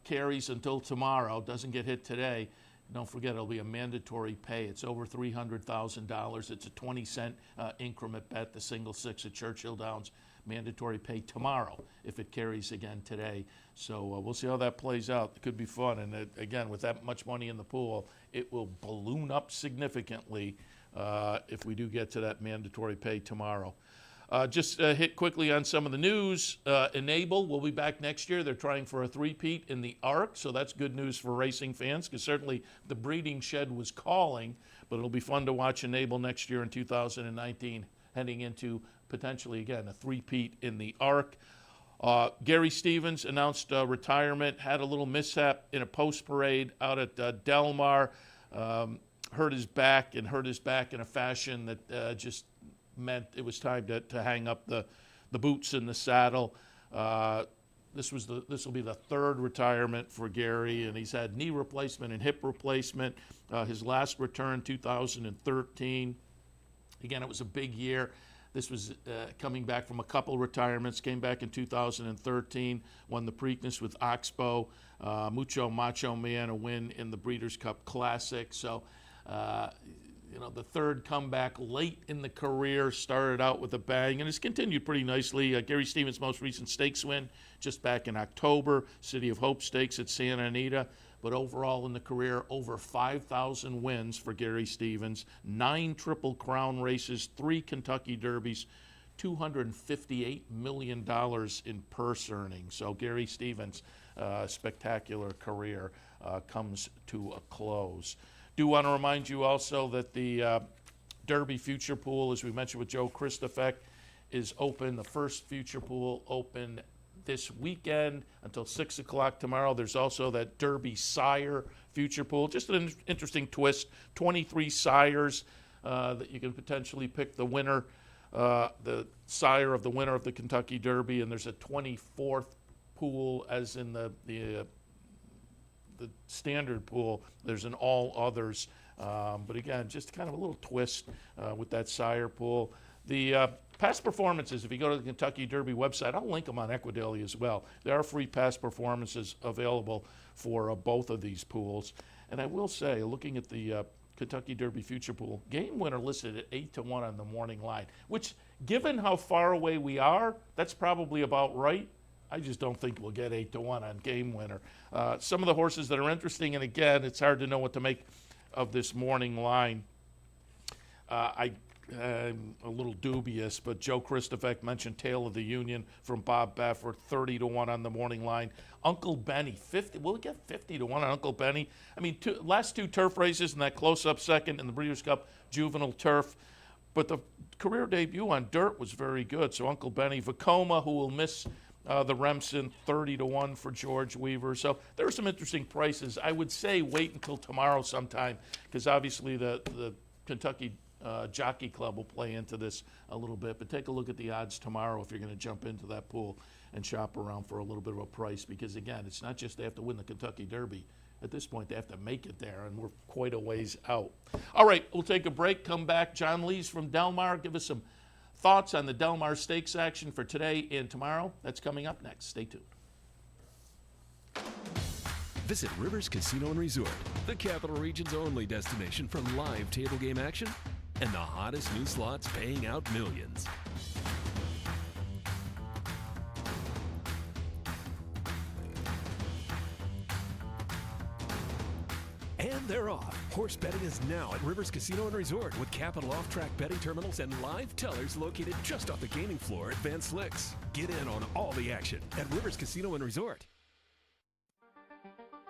carries until tomorrow, doesn't get hit today, don't forget it'll be a mandatory pay. It's over $300,000. It's a 20-cent increment bet, the single six at Churchill Downs. Mandatory pay tomorrow if it carries again today. So we'll see how that plays out. It could be fun. And again, with that much money in the pool, it will balloon up significantly if we do get to that mandatory pay tomorrow. Just hit quickly on some of the news. Enable will be back next year. They're trying for a three-peat in the ARC, so that's good news for racing fans, because certainly the breeding shed was calling, but it'll be fun to watch Enable next year in 2019, heading into potentially, again, a three-peat in the ARC. Gary Stevens announced retirement, had a little mishap in a post parade out at Del Mar, hurt his back in a fashion that just meant it was time to hang up the boots in the saddle. This will be the third retirement for Gary, and he's had knee replacement and hip replacement. His last return, 2013. Again, it was a big year. This was coming back from a couple retirements, came back in 2013, won the Preakness with Oxbow, Mucho Macho Man, a win in the Breeders' Cup Classic. So, the third comeback late in the career, started out with a bang, and it's continued pretty nicely. Gary Stevens' most recent stakes win just back in October, City of Hope Stakes at Santa Anita. But overall in the career, over 5,000 wins for Gary Stevens, 9 Triple Crown races, 3 Kentucky Derbies, $258 million in purse earnings. So Gary Stevens' spectacular career comes to a close. Do want to remind you also that the Derby Future Pool, as we mentioned with Joe Christofek, is open. The first Future Pool open this weekend until 6 o'clock tomorrow. There's also that Derby Sire Future Pool. Just an interesting twist. 23 sires that you can potentially pick the winner, the sire of the winner of the Kentucky Derby, and there's a 24th pool, as in the standard pool. There's an all others. But again, just kind of a little twist with that sire pool. The past performances, if you go to the Kentucky Derby website, I'll link them on Equidaily as well. There are free past performances available for both of these pools. And I will say, looking at the Kentucky Derby Future Pool, game winner listed at 8-1 on the morning line, which, given how far away we are, that's probably about right. I just don't think we'll get 8-1 on game winner. Some of the horses that are interesting, and again, it's hard to know what to make of this morning line. I'm a little dubious, but Joe Christofek mentioned Tale of the Union from Bob Baffert, 30-1 on the morning line. Uncle Benny, 50. Will we get 50-1 on Uncle Benny? I mean, last 2 turf races and that close-up second in the Breeders' Cup Juvenile Turf. But the career debut on dirt was very good. So Uncle Benny, Vacoma, who will miss the Remsen, 30-1 for George Weaver. So there are some interesting prices. I would say wait until tomorrow sometime, because obviously the Kentucky Jockey Club will play into this a little bit. But take a look at the odds tomorrow if you're going to jump into that pool and shop around for a little bit of a price, because again, it's not just they have to win the Kentucky Derby. At this point, they have to make it there, and we're quite a ways out. All right, we'll take a break, come back. John Lees from Del Mar, give us some thoughts on the Del Mar Stakes action for today and tomorrow. That's coming up next. Stay tuned. Visit Rivers Casino and Resort, the Capital Region's only destination for live table game action and the hottest new slots paying out millions. And they're off. Horse betting is now at Rivers Casino and Resort with Capital off-track betting terminals and live tellers located just off the gaming floor at Van Slyck's. Get in on all the action at Rivers Casino and Resort.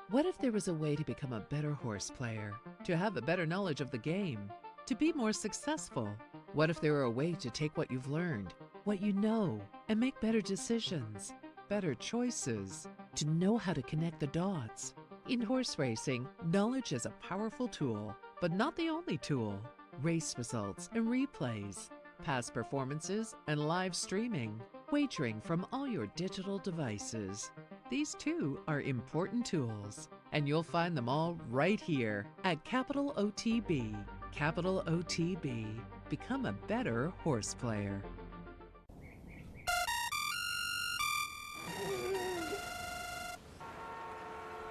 What if there was a way to become a better horse player, to have a better knowledge of the game, to be more successful? What if there were a way to take what you've learned, what you know, and make better decisions, better choices, to know how to connect the dots? In horse racing, knowledge is a powerful tool, but not the only tool. Race results and replays, past performances and live streaming, wagering from all your digital devices. These too are important tools, and you'll find them all right here at Capital OTB. Capital OTB. Become a better horse player.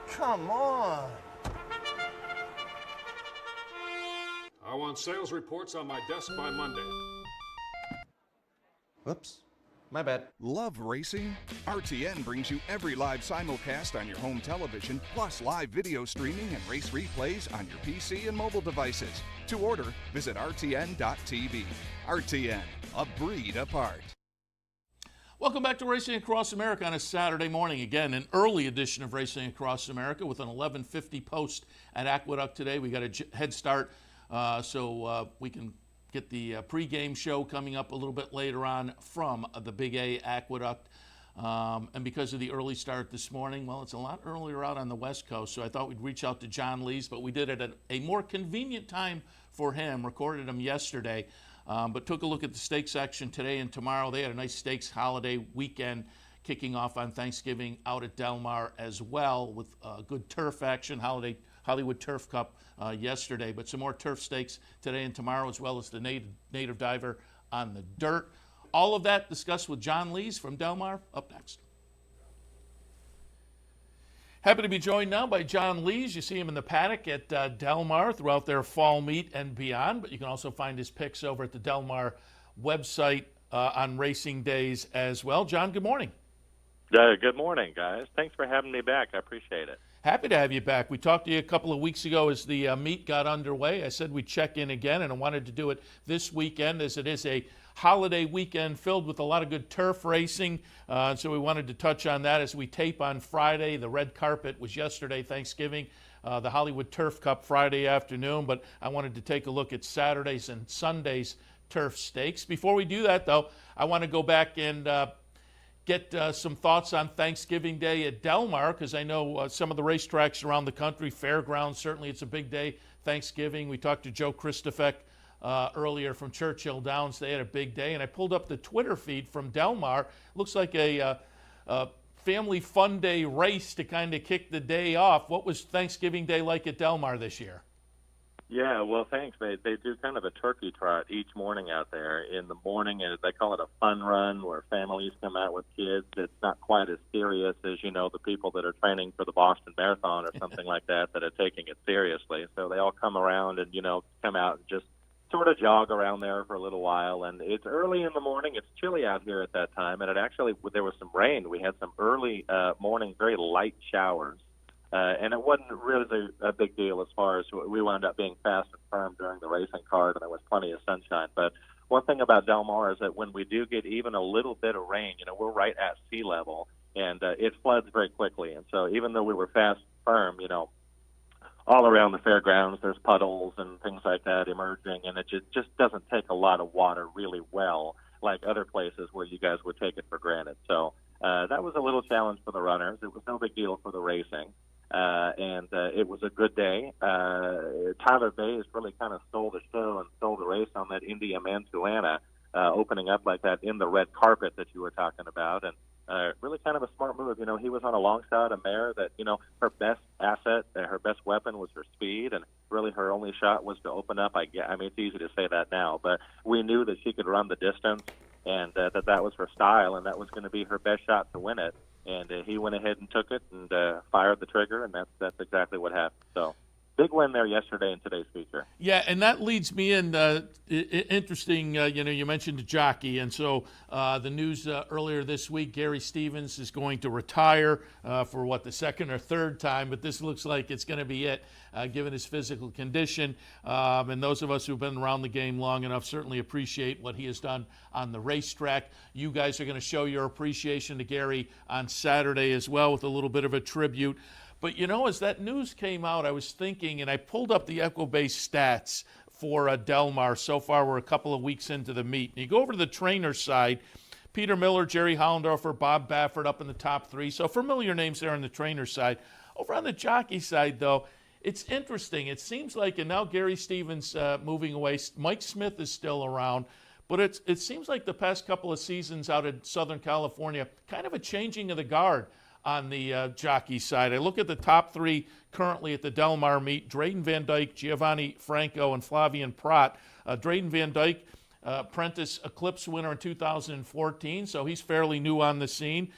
Come on. I want sales reports on my desk by Monday. Whoops. My bad. Love racing? RTN brings you every live simulcast on your home television, plus live video streaming and race replays on your PC and mobile devices. To order, visit rtn.tv. RTN, a breed apart. Welcome back to Racing Across America on a Saturday morning. Again, an early edition of Racing Across America with an 11:50 post at Aqueduct today. We got a head start so we can get the pregame show coming up a little bit later on from the Big A Aqueduct. And because of the early start this morning, well, it's a lot earlier out on the West Coast, so I thought we'd reach out to John Lees, but we did it at a more convenient time for him, recorded him yesterday. But took a look at the stakes action today and tomorrow. They had a nice stakes holiday weekend kicking off on Thanksgiving out at Del Mar as well with good turf action, Hollywood Turf Cup yesterday. But some more turf stakes today and tomorrow, as well as the native diver on the dirt. All of that discussed with John Lees from Del Mar, up next. Happy to be joined now by John Lees. You see him in the paddock at Del Mar throughout their fall meet and beyond, but you can also find his picks over at the Del Mar website on racing days as well. John, good morning. Good morning, guys. Thanks for having me back. I appreciate it. Happy to have you back. We talked to you a couple of weeks ago as the meet got underway. I said we'd check in again, and I wanted to do it this weekend as it is a holiday weekend filled with a lot of good turf racing. So we wanted to touch on that as we tape on Friday. The red carpet was yesterday, Thanksgiving, the Hollywood Turf Cup Friday afternoon. But I wanted to take a look at Saturdays and Sundays turf stakes. Before we do that, though, I want to go back and get some thoughts on Thanksgiving Day at Del Mar, because I know some of the racetracks around the country, fairgrounds, certainly it's a big day, Thanksgiving. We talked to Joe Christofek earlier from Churchill Downs. They had a big day, and I pulled up the Twitter feed from Del Mar. Looks like a family fun day race to kind of kick the day off. What was Thanksgiving Day like at Del Mar this year? Yeah, well, thanks. They do kind of a turkey trot each morning out there. In the morning, and they call it a fun run where families come out with kids. It's not quite as serious as, the people that are training for the Boston Marathon or something like that are taking it seriously. So they all come around and, come out and just sort of jog around there for a little while. And it's early in the morning. It's chilly out here at that time. And there was some rain. We had some early morning, very light showers. And it wasn't really a big deal as far as we wound up being fast and firm during the racing card, and there was plenty of sunshine. But one thing about Del Mar is that when we do get even a little bit of rain, we're right at sea level, and it floods very quickly. And so even though we were fast and firm, all around the fairgrounds there's puddles and things like that emerging, and it just doesn't take a lot of water really well like other places where you guys would take it for granted. So that was a little challenge for the runners. It was no big deal for the racing. And it was a good day. Tyler Bayes really kind of stole the show and stole the race on that India Mantuana, opening up like that in the red carpet that you were talking about. And really kind of a smart move. He was on a long shot, a mare that, her best asset, her best weapon was her speed, and really her only shot was to open up. I mean, it's easy to say that now, but we knew that she could run the distance, and that was her style, and that was going to be her best shot to win it. And he went ahead and took it and fired the trigger, and that's exactly what happened. So big win there yesterday in today's feature. Yeah, and that leads me in. Interesting, you mentioned the jockey, and so the news earlier this week, Gary Stevens is going to retire for the second or third time, but this looks like it's going to be it, given his physical condition. And those of us who've been around the game long enough certainly appreciate what he has done on the racetrack. You guys are going to show your appreciation to Gary on Saturday as well with a little bit of a tribute. But, as that news came out, I was thinking, and I pulled up the Equibase stats for Del Mar. So far, we're a couple of weeks into the meet. And you go over to the trainer side, Peter Miller, Jerry Hollendorfer, Bob Baffert up in the top three. So familiar names there on the trainer side. Over on the jockey side, though, it's interesting. It seems like, and now Gary Stevens moving away, Mike Smith is still around. But it seems like the past couple of seasons out in Southern California, kind of a changing of the guard on the jockey side. I look at the top three currently at the Del Mar meet: Drayden Van Dyke, Giovanni Franco, and Flavien Prat. Drayden Van Dyke, Apprentice Eclipse winner in 2014, so he's fairly new on the scene.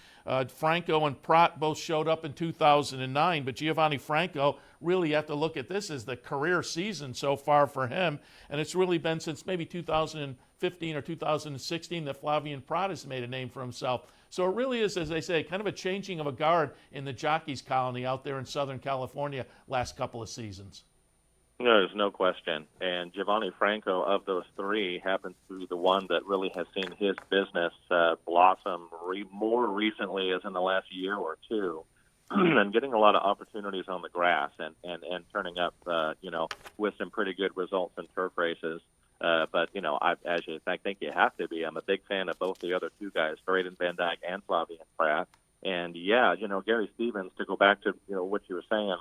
Franco and Prat both showed up in 2009, but Giovanni Franco, really have to look at this as the career season so far for him, and it's really been since maybe 2015 or 2016 that Flavien Prat has made a name for himself. So it really is, as I say, kind of a changing of a guard in the jockeys colony out there in Southern California last couple of seasons. No, there's no question. And Giovanni Franco, of those three, happens to be the one that really has seen his business blossom more recently as in the last year or two, and getting a lot of opportunities on the grass and turning up, with some pretty good results in turf races. But, I think you have to be. I'm a big fan of both the other two guys, Drayden Van Dyke and Flavien Prat. And, Gary Stevens, to go back to, what you were saying,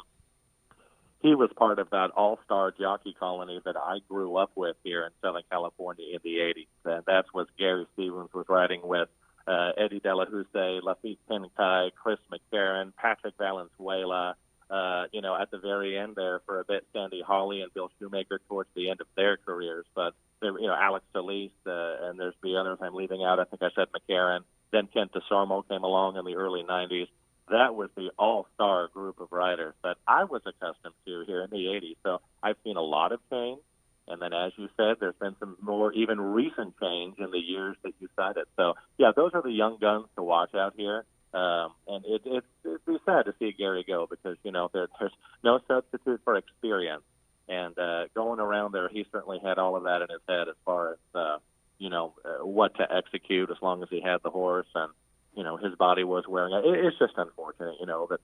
he was part of that all-star jockey colony that I grew up with here in Southern California in the 80s. And that's what Gary Stevens was riding with. Eddie De La Houssaye, Lafitte Pinkai, Chris McCarron, Patrick Valenzuela, at the very end there for a bit, Sandy Hawley and Bill Shoemaker towards the end of their careers. But, Alex Solis, and there's the others I'm leaving out. I think I said McCarron. Then Kent DeSormo came along in the early 90s. That was the all-star group of riders that I was accustomed to here in the 80s. So I've seen a lot of change. And then, as you said, there's been some more even recent change in the years that you cited. So, yeah, those are the young guns to watch out here. And it'd be sad to see Gary go because, there's no substitute for experience. And going around there, he certainly had all of that in his head as far as, what to execute as long as he had the horse and, his body was wearing it. It's just unfortunate,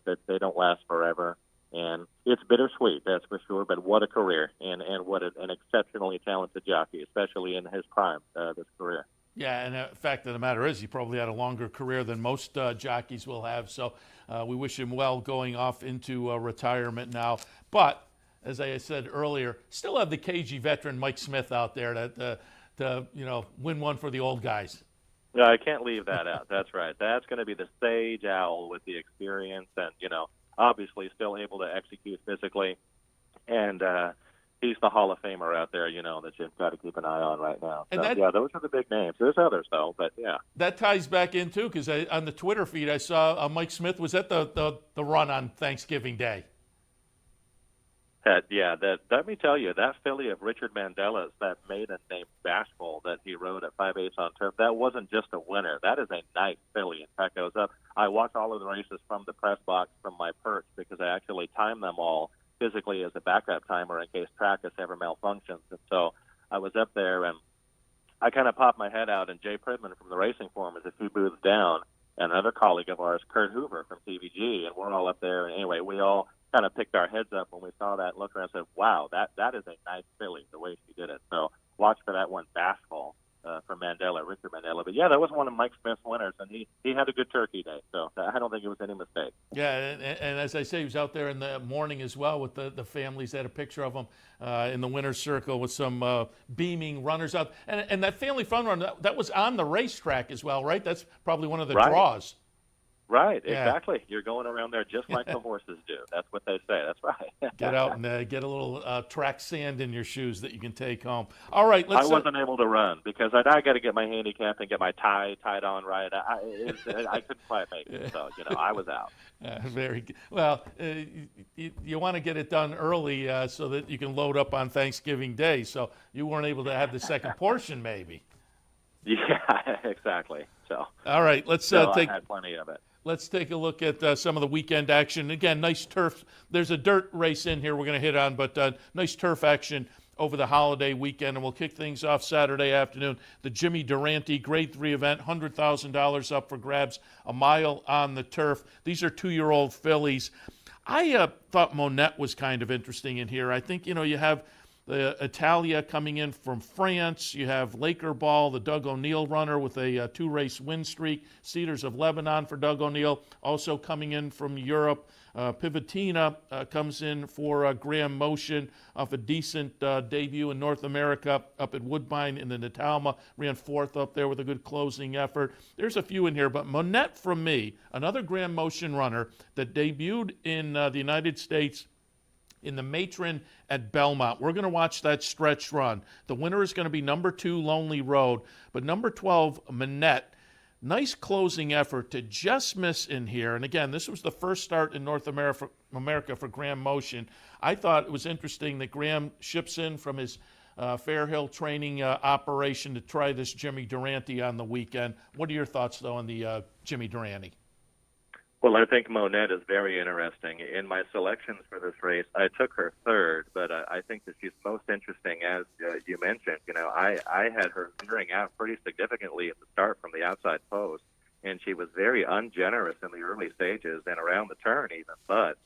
that they don't last forever. And it's bittersweet, that's for sure, but what a career and what an exceptionally talented jockey, especially in his prime, this career. Yeah, and the fact of the matter is he probably had a longer career than most jockeys will have, so we wish him well going off into retirement now. But, as I said earlier, still have the cagey veteran Mike Smith out there to win one for the old guys. No, I can't leave that out. That's right. That's going to be the sage owl with the experience and, obviously still able to execute physically. And he's the Hall of Famer out there, that you've got to keep an eye on right now. So, those are the big names. There's others, though, but yeah. That ties back in, too, because on the Twitter feed I saw Mike Smith was at the run on Thanksgiving Day. Let me tell you, that filly of Richard Mandela's, that maiden named Bashful that he rode at 5/8 on turf, that wasn't just a winner. That is a nice filly. In fact, I watched all of the races from the press box from my perch because I actually timed them all physically as a backup timer in case Trackus ever malfunctions. And so I was up there and I kind of popped my head out, and Jay Pridman from the Racing Forum is a few booths down, and another colleague of ours, Kurt Hoover from TVG, and we're all up there. And anyway, we all kind of picked our heads up when we saw that and looked around and said, wow, that is a nice filly, the way she did it. So watch for that one, Bashful, for Mandela, Richard Mandela. But, yeah, that was one of Mike Smith's winners, and he had a good turkey day. So I don't think it was any mistake. Yeah, and as I say, he was out there in the morning as well with the families. They had a picture of him in the winner's circle with some beaming runners out. And that family fun run, that was on the racetrack as well, right? That's probably one of the draws. Right, Yeah. exactly. You're going around there just like the horses do. That's what they say. That's right. Get out and get a little track sand in your shoes that you can take home. All right, let's. I wasn't able to run because I got to get my handicap and get my tie tied on right. I couldn't quite make it, so I was out. Very good. Well, you want to get it done early so that you can load up on Thanksgiving Day. So you weren't able to have the second portion, maybe. Yeah, exactly. So. All right, let's I take. had plenty of it. Let's take a look at some of the weekend action. Again, nice turf. There's a dirt race in here we're going to hit on, but nice turf action over the holiday weekend. And we'll kick things off Saturday afternoon. The Jimmy Durante Grade 3 event, $100,000 up for grabs, a mile on the turf. These are 2-year-old fillies. I thought Monette was kind of interesting in here. I think, you have the Italia coming in from France. You have Laker Ball, the Doug O'Neill runner with a 2-race win streak. Cedars of Lebanon for Doug O'Neill, also coming in from Europe. Pivotina comes in for Graham Motion off a decent debut in North America up at Woodbine in the Natalma. Ran 4th up there with a good closing effort. There's a few in here, but Monette from me, another Graham Motion runner that debuted in the United States in the Matron at Belmont. We're going to watch that stretch run. The winner is going to be number 2, Lonely Road, but number 12, Monette. Nice closing effort to just miss in here. And again, this was the first start in North America for Graham Motion. I thought it was interesting that Graham ships in from his Fair Hill training operation to try this Jimmy Durante on the weekend. What are your thoughts, though, on the Jimmy Durante? Well, I think Monette is very interesting. In my selections for this race, I took her 3rd, but I think that she's most interesting, as you mentioned. I had her veering out pretty significantly at the start from the outside post, and she was very ungenerous in the early stages and around the turn even. But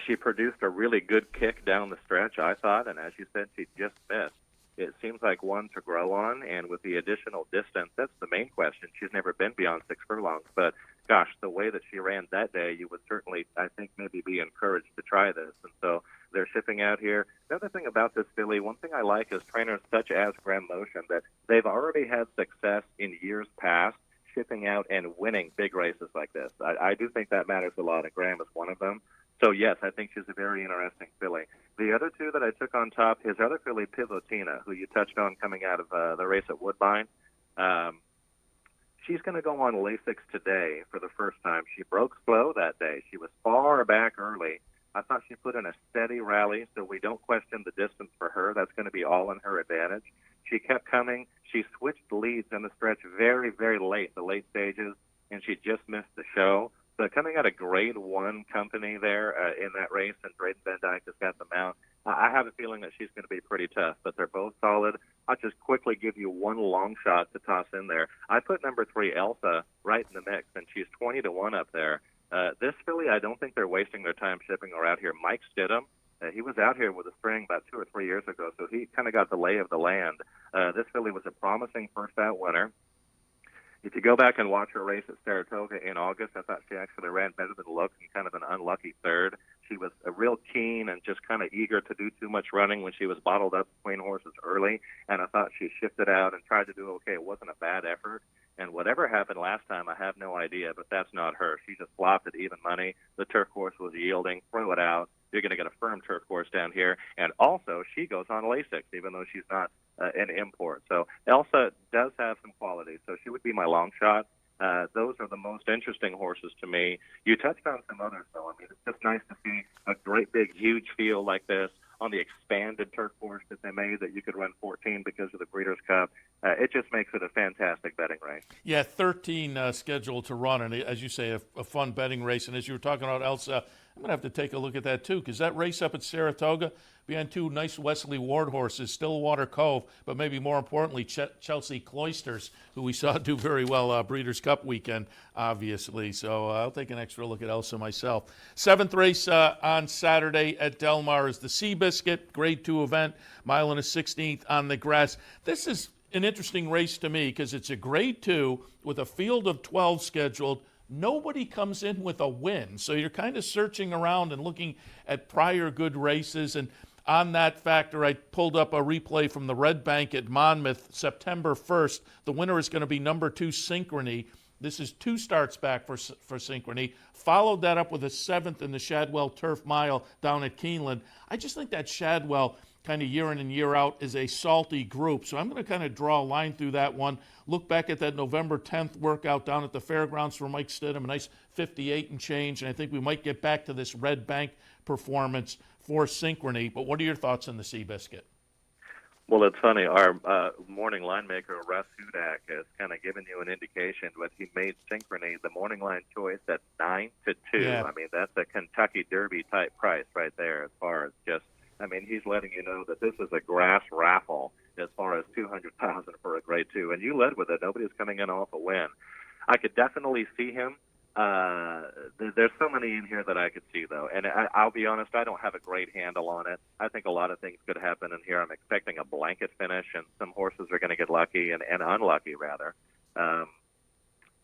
she produced a really good kick down the stretch, I thought, and as you said, she just missed. It seems like one to grow on, and with the additional distance, that's the main question. She's never been beyond 6 furlongs, but gosh, the way that she ran that day, you would certainly, I think, maybe be encouraged to try this. And so they're shipping out here. The other thing about this filly, one thing I like is trainers such as Graham Motion, that they've already had success in years past shipping out and winning big races like this. I do think that matters a lot, and Graham is one of them. So, yes, I think she's a very interesting filly. The other 2 that I took on top, his other filly, Pivotina, who you touched on coming out of the race at Woodbine. She's going to go on Lasix today for the first time. She broke slow that day. She was far back early. I thought she put in a steady rally, so we don't question the distance for her. That's going to be all in her advantage. She kept coming. She switched leads in the stretch very, very late, the late stages, and she just missed the show. So coming out of Grade 1 company there in that race, and Drayden Van Dyke has got the mount, I have a feeling that she's going to be pretty tough, but they're both solid. I'll just quickly give you one long shot to toss in there. I put number 3, Elsa, right in the mix, and she's 20-1 up there. This filly, I don't think they're wasting their time shipping her out here. Mike Stidham, he was out here with a string about 2 or 3 years ago, so he kind of got the lay of the land. This filly was a promising first-out winner. If you go back and watch her race at Saratoga in August, I thought she actually ran better than looks and kind of an unlucky 3rd. She was real keen and just kind of eager to do too much running when she was bottled up between horses early, and I thought she shifted out and tried to do okay. It wasn't a bad effort, and whatever happened last time, I have no idea, but that's not her. She just flopped at even money. The turf course was yielding. Throw it out. You're going to get a firm turf course down here, and also she goes on Lasix, even though she's not an import. So Elsa does have some quality, so she would be my long shot. Those are the most interesting horses to me. You touched on some others, though. I mean, it's just nice to see a great big, huge field like this on the expanded turf course that they made that you could run 14 because of the Breeders' Cup. It just makes it a fantastic betting race. Yeah, 13 scheduled to run, and as you say, a fun betting race. And as you were talking about Elsa, I'm going to have to take a look at that, too, because that race up at Saratoga behind 2 nice Wesley Ward horses, Stillwater Cove, but maybe more importantly, Chelsea Cloisters, who we saw do very well Breeders' Cup weekend, obviously. So I'll take an extra look at Elsa myself. 7th race on Saturday at Del Mar is the Seabiscuit, Grade 2 event, 1 1/16 on the grass. This is an interesting race to me because it's a Grade 2 with a field of 12 scheduled. Nobody comes in with a win, so you're kind of searching around and looking at prior good races. And on that factor, I pulled up a replay from the Red Bank at Monmouth, September 1st. The winner is going to be number 2, Synchrony. This is 2 starts back for Synchrony. Followed that up with a 7th in the Shadwell Turf Mile down at Keeneland. I just think that Shadwell, kind of year in and year out, is a salty group. So I'm going to kind of draw a line through that one. Look back at that November 10th workout down at the fairgrounds for Mike Stidham, a nice 58 and change. And I think we might get back to this Red Bank performance for Synchrony. But what are your thoughts on the Seabiscuit? Well, it's funny. Our morning line maker, Russ Hudak, has kind of given you an indication, but he made Synchrony the morning line choice at 9-2. Yeah. I mean, that's a Kentucky Derby type price right there as far as just, I mean, he's letting you know that this is a grass raffle as far as $200,000 for a grade 2. And you led with it. Nobody's coming in off a win. I could definitely see him. There's so many in here that I could see, though. And I'll be honest, I don't have a great handle on it. I think a lot of things could happen in here. I'm expecting a blanket finish, and some horses are going to get lucky and unlucky, rather.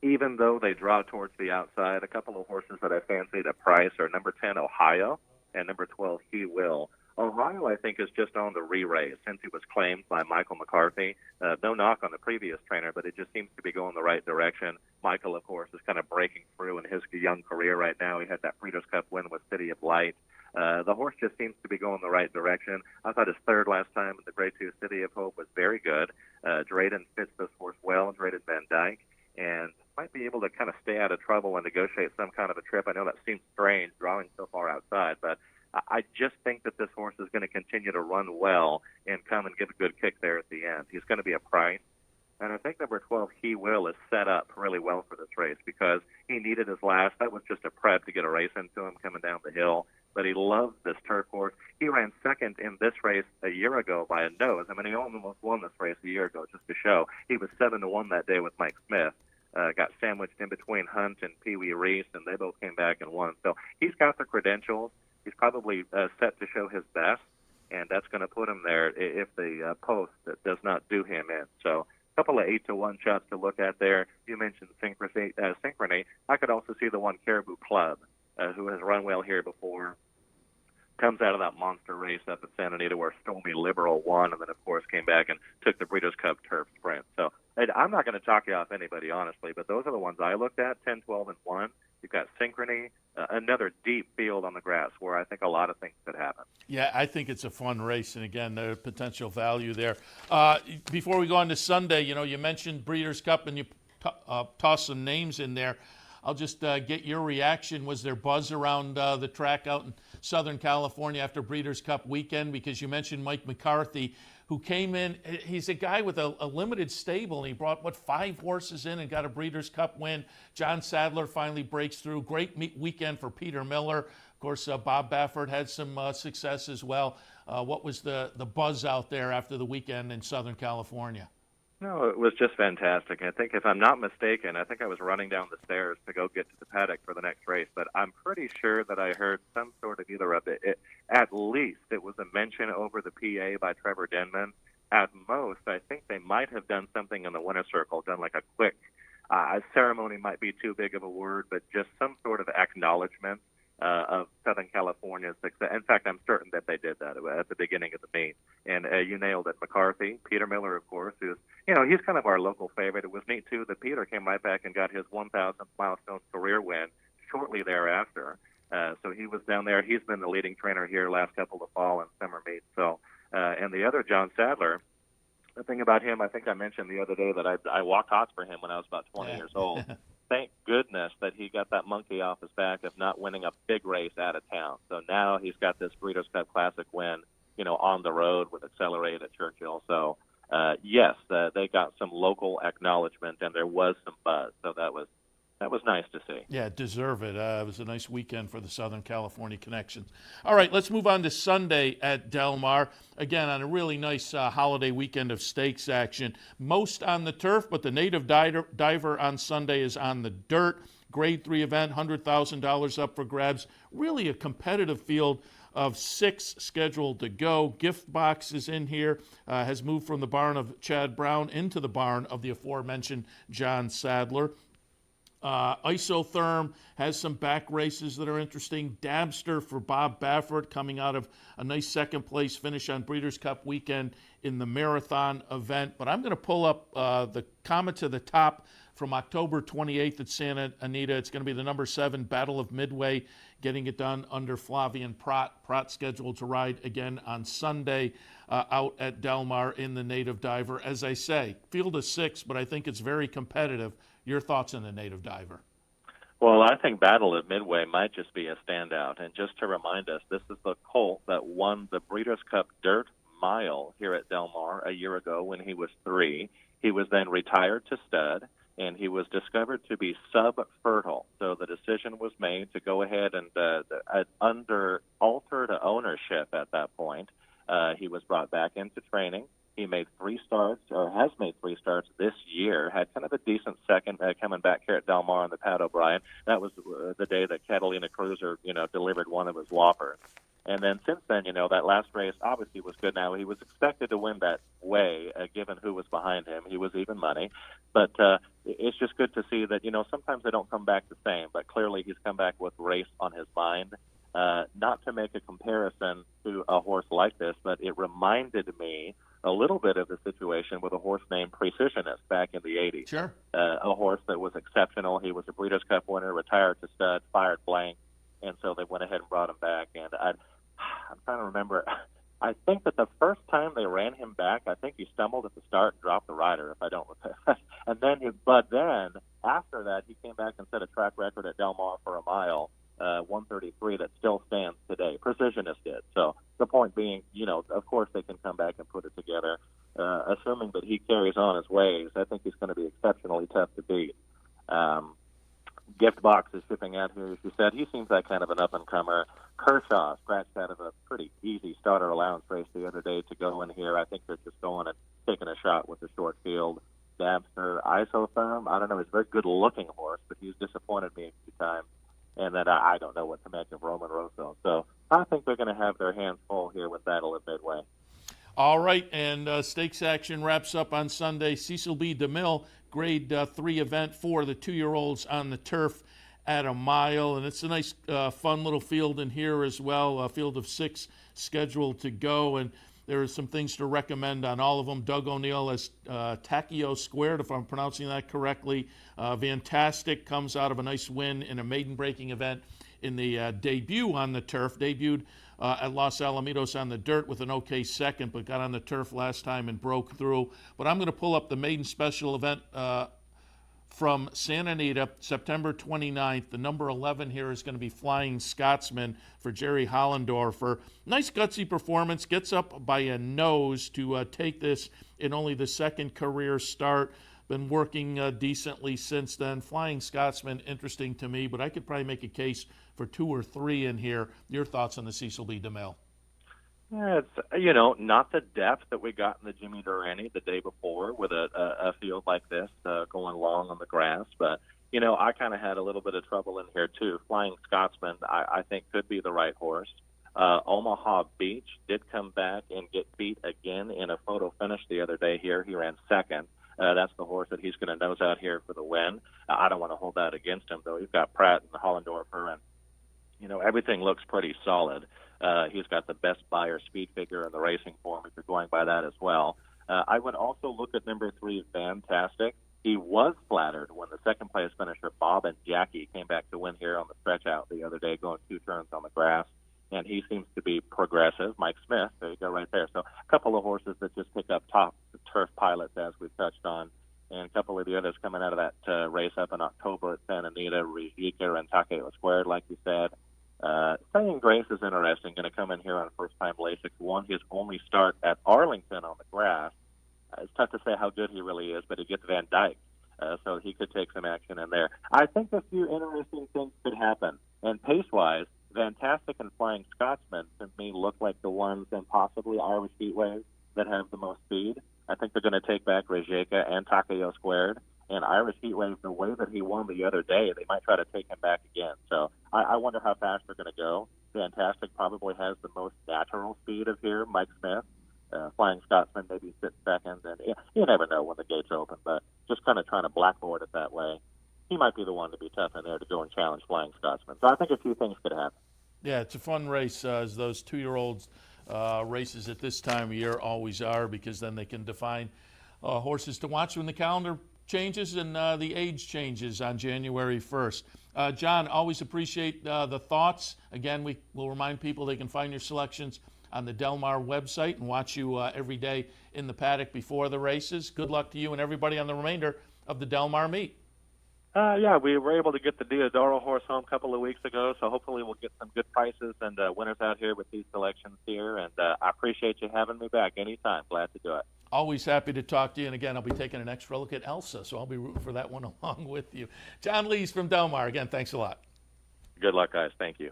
Even though they draw towards the outside, a couple of horses that I fancied at price are number 10, Ohio, and number 12, He Will. Ohio, I think, is just on the re-raise since he was claimed by Michael McCarthy. No knock on the previous trainer, but it just seems to be going the right direction. Michael, of course, is kind of breaking through in his young career right now. He had that Breeders' Cup win with City of Light. The horse just seems to be going the right direction. I thought his third last time in the Grade 2 City of Hope was very good. Drayden fits this horse well, Drayden Van Dyke, and might be able to kind of stay out of trouble and negotiate some kind of a trip. I know that seems strange, drawing so far outside, but I just think that this horse is going to continue to run well and come and give a good kick there at the end. He's going to be a price. And I think number 12, He Will, is set up really well for this race because he needed his last. That was just a prep to get a race into him coming down the hill. But he loves this turf course. He ran second in this race a year ago by a nose. I mean, he almost won this race a year ago just to show. He was 7-1 that day with Mike Smith. Got sandwiched in between Hunt and Pee Wee Reese, and they both came back and won. So he's got the credentials. He's probably set to show his best, and that's going to put him there if the post does not do him in. So a couple of 8-1 shots to look at there. You mentioned Synchrony. I could also see the one Caribou Club, who has run well here before. Comes out of that monster race up at Santa Anita where Stormy Liberal won, and then, of course, came back and took the Breeders' Cup Turf Sprint. So I'm not going to talk you off anybody, honestly, but those are the ones I looked at, 10, 12, and 1. You've got Synchrony, another deep field on the grass where I think a lot of things could happen. Yeah, I think it's a fun race, and again, there's potential value there. Before we go on to Sunday, you mentioned Breeders' Cup, and you tossed some names in there. I'll just get your reaction. Was there buzz around the track out in Southern California after Breeders' Cup weekend? Because you mentioned Mike McCarthy, who came in. He's a guy with a limited stable, and he brought, 5 horses in and got a Breeders' Cup win. John Sadler finally breaks through. Great weekend for Peter Miller. Of course, Bob Baffert had some success as well. What was the buzz out there after the weekend in Southern California? No, it was just fantastic. I think, if I'm not mistaken, I think I was running down the stairs to go get to the paddock for the next race, but I'm pretty sure that I heard some sort of either of it. At least it was a mention over the PA by Trevor Denman. At most, I think they might have done something in the winner's circle, done like a quick ceremony might be too big of a word, but just some sort of acknowledgement of Southern California's success. In fact, I'm certain that they did that at the beginning of the meet. And you nailed it. McCarthy, Peter Miller, of course, who's, he's kind of our local favorite. It was neat, too, that Peter came right back and got his 1,000th milestone career win shortly thereafter. So he was down there. He's been the leading trainer here last couple of fall and summer meets. So, and the other, John Sadler, the thing about him, I think I mentioned the other day that I walked hots for him when I was about 20 years old. Thank goodness that he got that monkey off his back of not winning a big race out of town. So now he's got this Breeders' Cup Classic win, on the road with Accelerate at Churchill. So, yes, they got some local acknowledgement, and there was some buzz. So that was nice to see. Yeah, deserve it. It was a nice weekend for the Southern California connections. All right, let's move on to Sunday at Del Mar. Again, on a really nice holiday weekend of stakes action. Most on the turf, but the Native Diver on Sunday is on the dirt. Grade 3 event, $100,000 up for grabs. Really a competitive field of 6 scheduled to go. Gift Box is in here, has moved from the barn of Chad Brown into the barn of the aforementioned John Sadler. Isotherm has some back races that are interesting. Dabster for Bob Baffert coming out of a nice second place finish on Breeders' Cup weekend in the marathon event. But I'm going to pull up the Comet to the Top from October 28th at Santa Anita. It's going to be the number 7 Battle of Midway, getting it done under Flavien Prat. Prat scheduled to ride again on Sunday out at Del Mar in the Native Diver. As I say, field of 6, but I think it's very competitive. Your thoughts on the Native Diver? Well, I think Battle of Midway might just be a standout. And just to remind us, this is the colt that won the Breeders' Cup Dirt Mile here at Del Mar a year ago when he was 3. He was then retired to stud, and he was discovered to be sub-fertile. So the decision was made to go ahead and under altered ownership at that point. He was brought back into training. He made 3 starts, or has made 3 starts this year, had kind of a decent second coming back here at Del Mar on the Pat O'Brien. That was the day that Catalina Cruiser, delivered one of his whoppers. And then since then, that last race obviously was good. Now, he was expected to win that way, given who was behind him. He was even money. But it's just good to see that, sometimes they don't come back the same. But clearly he's come back with race on his mind. Not to make a comparison to a horse like this, but it reminded me a little bit of the situation with a horse named Precisionist back in the 80s. Sure. A horse that was exceptional. He was a Breeders' Cup winner, retired to stud, fired blank, and so they went ahead and brought him back. And I'm trying to remember. I think that the first time they ran him back, I think he stumbled at the start and dropped the rider, if I don't recall. But then after that, he came back and set a track record at Del Mar for a mile. 133 that still stands today. Precisionist did. So the point being, of course they can come back and put it together. Assuming that he carries on his ways, I think he's going to be exceptionally tough to beat. Gift Box is shipping out here, as you said. He seems like kind of an up-and-comer. Kershaw scratched out of a pretty easy starter allowance race the other day to go in here. I think they're just going and taking a shot with the short field. Dabster, Isotherm, I don't know. He's a very good-looking horse, but he's disappointed me a few times. And then I don't know what to make of Roman Rosso. So I think they're going to have their hands full here with Battle of Midway. All right, and stakes action wraps up on Sunday. Cecil B. DeMille, Grade 3 event for the 2-year-olds on the turf at a mile. And it's a nice, fun little field in here as well, a field of 6 scheduled to go. And there are some things to recommend on all of them. Doug O'Neill has Takeo Squared, if I'm pronouncing that correctly. Fantastic, comes out of a nice win in a maiden-breaking event in the debut on the turf. Debuted at Los Alamitos on the dirt with an okay second, but got on the turf last time and broke through. But I'm going to pull up the maiden special event from Santa Anita, September 29th. The number 11 here is going to be Flying Scotsman for Jerry Hollendorfer. Nice gutsy performance, gets up by a nose to take this in only the second career start. Been working decently since then. Flying Scotsman, interesting to me, but I could probably make a case for 2 or 3 in here. Your thoughts on the Cecil B. DeMille? Yeah, it's, not the depth that we got in the Jimmy Durante the day before with a field like this going long on the grass. But, I kind of had a little bit of trouble in here, too. Flying Scotsman, I think, could be the right horse. Omaha Beach did come back and get beat again in a photo finish the other day here. He ran second. That's the horse that he's going to nose out here for the win. I don't want to hold that against him, though. You've got Pratt and Hollendorfer, and, everything looks pretty solid. He's got the best buyer speed figure in the racing form if you're going by that as well. I would also look at number 3, Fantastic. He was flattered when the second place finisher, Bob and Jackie, came back to win here on the stretch out the other day, going 2 turns on the grass. And he seems to be progressive. Mike Smith, there you go right there. So a couple of horses that just pick up top turf pilots, as we've touched on. And a couple of the others coming out of that race up in October at Santa Anita, Rijika and Takeo Squared, like you said. Saying Grace is interesting, going to come in here on first-time Lasix, won his only start at Arlington on the grass. It's tough to say how good he really is, but he gets Van Dyke, so he could take some action in there. I think a few interesting things could happen. And pace-wise, Fantastic and Flying Scotsman, to me, look like the ones, and possibly Irish Heatwave, that have the most speed. I think they're going to take back Rijeka and Takeo Squared. And Irish Heatwave, the way that he won the other day, they might try to take him back again. So I wonder how fast they're going to go. Fantastic probably has the most natural speed of here, Mike Smith. Flying Scotsman maybe sits second. And you never know when the gates open, but just kind of trying to blackboard it that way. He might be the one to be tough in there to go and challenge Flying Scotsman. So I think a few things could happen. Yeah, it's a fun race, as those 2-year-olds races at this time of year always are, because then they can define horses to watch when the calendar changes and the age changes on January 1st. John, always appreciate the thoughts. Again, we will remind people they can find your selections on the Del Mar website and watch you every day in the paddock before the races. Good luck to you and everybody on the remainder of the Del Mar meet. Yeah, we were able to get the Diodoro horse home a couple of weeks ago, so hopefully we'll get some good prices and winners out here with these selections here. And I appreciate you having me back anytime. Glad to do it. Always happy to talk to you. And again, I'll be taking an extra look at Elsa, so I'll be rooting for that one along with you. John Lees from Del Mar. Again, thanks a lot. Good luck, guys. Thank you.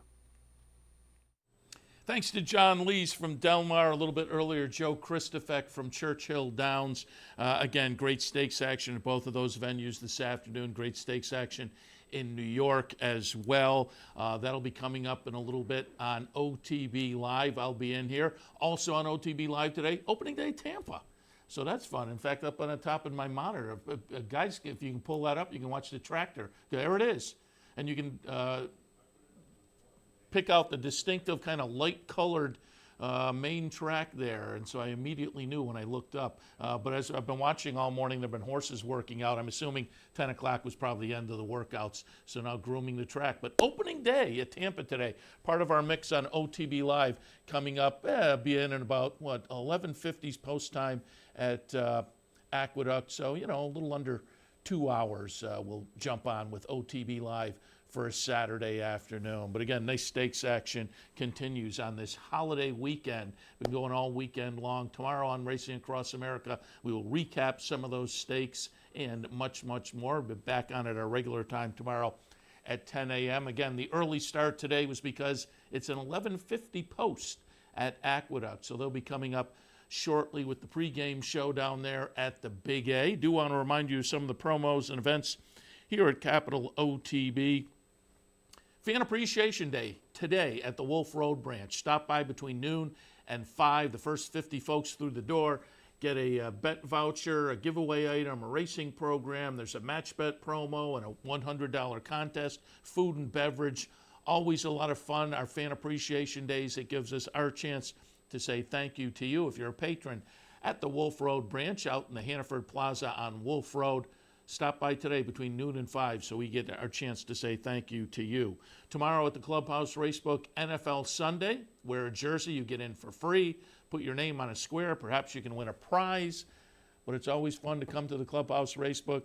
Thanks to John Lees from Del Mar. A little bit earlier, Joe Christofek from Churchill Downs. Again, great stakes action at both of those venues this afternoon. Great stakes action in New York as well. That'll be coming up in a little bit on OTB Live. I'll be in here. Also on OTB Live today, opening day Tampa. So that's fun. In fact, up on the top of my monitor, guys, if you can pull that up, you can watch the tractor. There it is. And you can pick out the distinctive kind of light-colored main track there, and so I immediately knew when I looked up. But as I've been watching all morning, there have been horses working out. I'm assuming 10 o'clock was probably the end of the workouts, so now grooming the track. But opening day at Tampa today, part of our mix on OTB Live coming up, be in about, 11:50's post time at Aqueduct. So, a little under 2 hours we'll jump on with OTB Live for a Saturday afternoon. But again, nice stakes action continues on this holiday weekend. Been going all weekend long. Tomorrow on Racing Across America, we will recap some of those stakes and much, much more. We'll be back on at our regular time tomorrow at 10 a.m. Again, the early start today was because it's an 11:50 post at Aqueduct. So they'll be coming up shortly with the pregame show down there at the Big A. Do want to remind you of some of the promos and events here at Capital OTB. Fan Appreciation Day today at the Wolf Road branch. Stop by between noon and 5. The first 50 folks through the door get a bet voucher, a giveaway item, a racing program. There's a match bet promo and a $100 contest, food and beverage. Always a lot of fun. Our Fan Appreciation Days, it gives us our chance to say thank you to you if you're a patron at the Wolf Road branch out in the Hannaford Plaza on Wolf Road. Stop by today between noon and 5 so we get our chance to say thank you to you. Tomorrow at the Clubhouse Racebook, NFL Sunday. Wear a jersey, you get in for free. Put your name on a square. Perhaps you can win a prize. But it's always fun to come to the Clubhouse Racebook.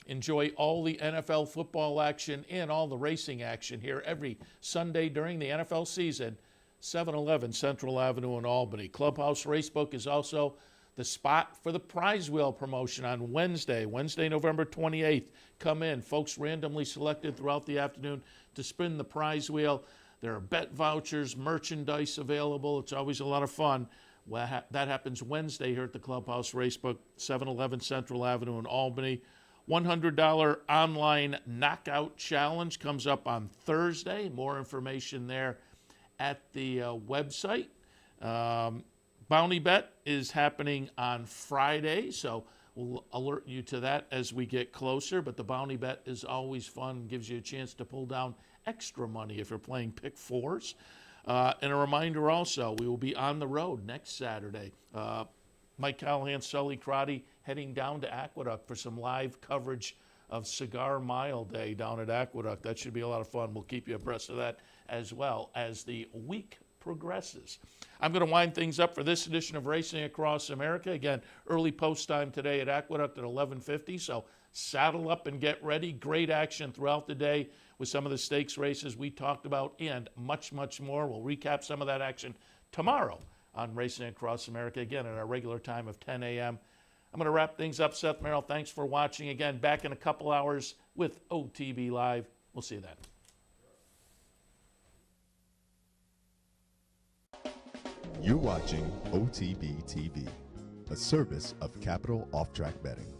Enjoy all the NFL football action and all the racing action here every Sunday during the NFL season. 711 Central Avenue in Albany. Clubhouse Racebook is also the spot for the prize wheel promotion on Wednesday, November 28th. Come in. Folks randomly selected throughout the afternoon to spin the prize wheel. There are bet vouchers, merchandise available. It's always a lot of fun. Well, that happens Wednesday here at the Clubhouse Racebook, 711 Central Avenue in Albany. $100 online knockout challenge comes up on Thursday. More information there at the website. Bounty Bet is happening on Friday, so we'll alert you to that as we get closer. But the Bounty Bet is always fun, gives you a chance to pull down extra money if you're playing pick fours. And a reminder also, we will be on the road next Saturday. Mike Callahan, Sully Crotty heading down to Aqueduct for some live coverage of Cigar Mile Day down at Aqueduct. That should be a lot of fun. We'll keep you abreast of that as well as the week progresses. I'm going to wind things up for this edition of Racing Across America. Again, early post time today at Aqueduct at 11:50, so saddle up and get ready. Great action throughout the day with some of the stakes races we talked about and much, much more. We'll recap some of that action tomorrow on Racing Across America, again at our regular time of 10 a.m. I'm going to wrap things up. Seth Merrill, thanks for watching. Again, back in a couple hours with OTB Live. We'll see you then. You're watching OTB TV, a service of Capital Off Track Betting.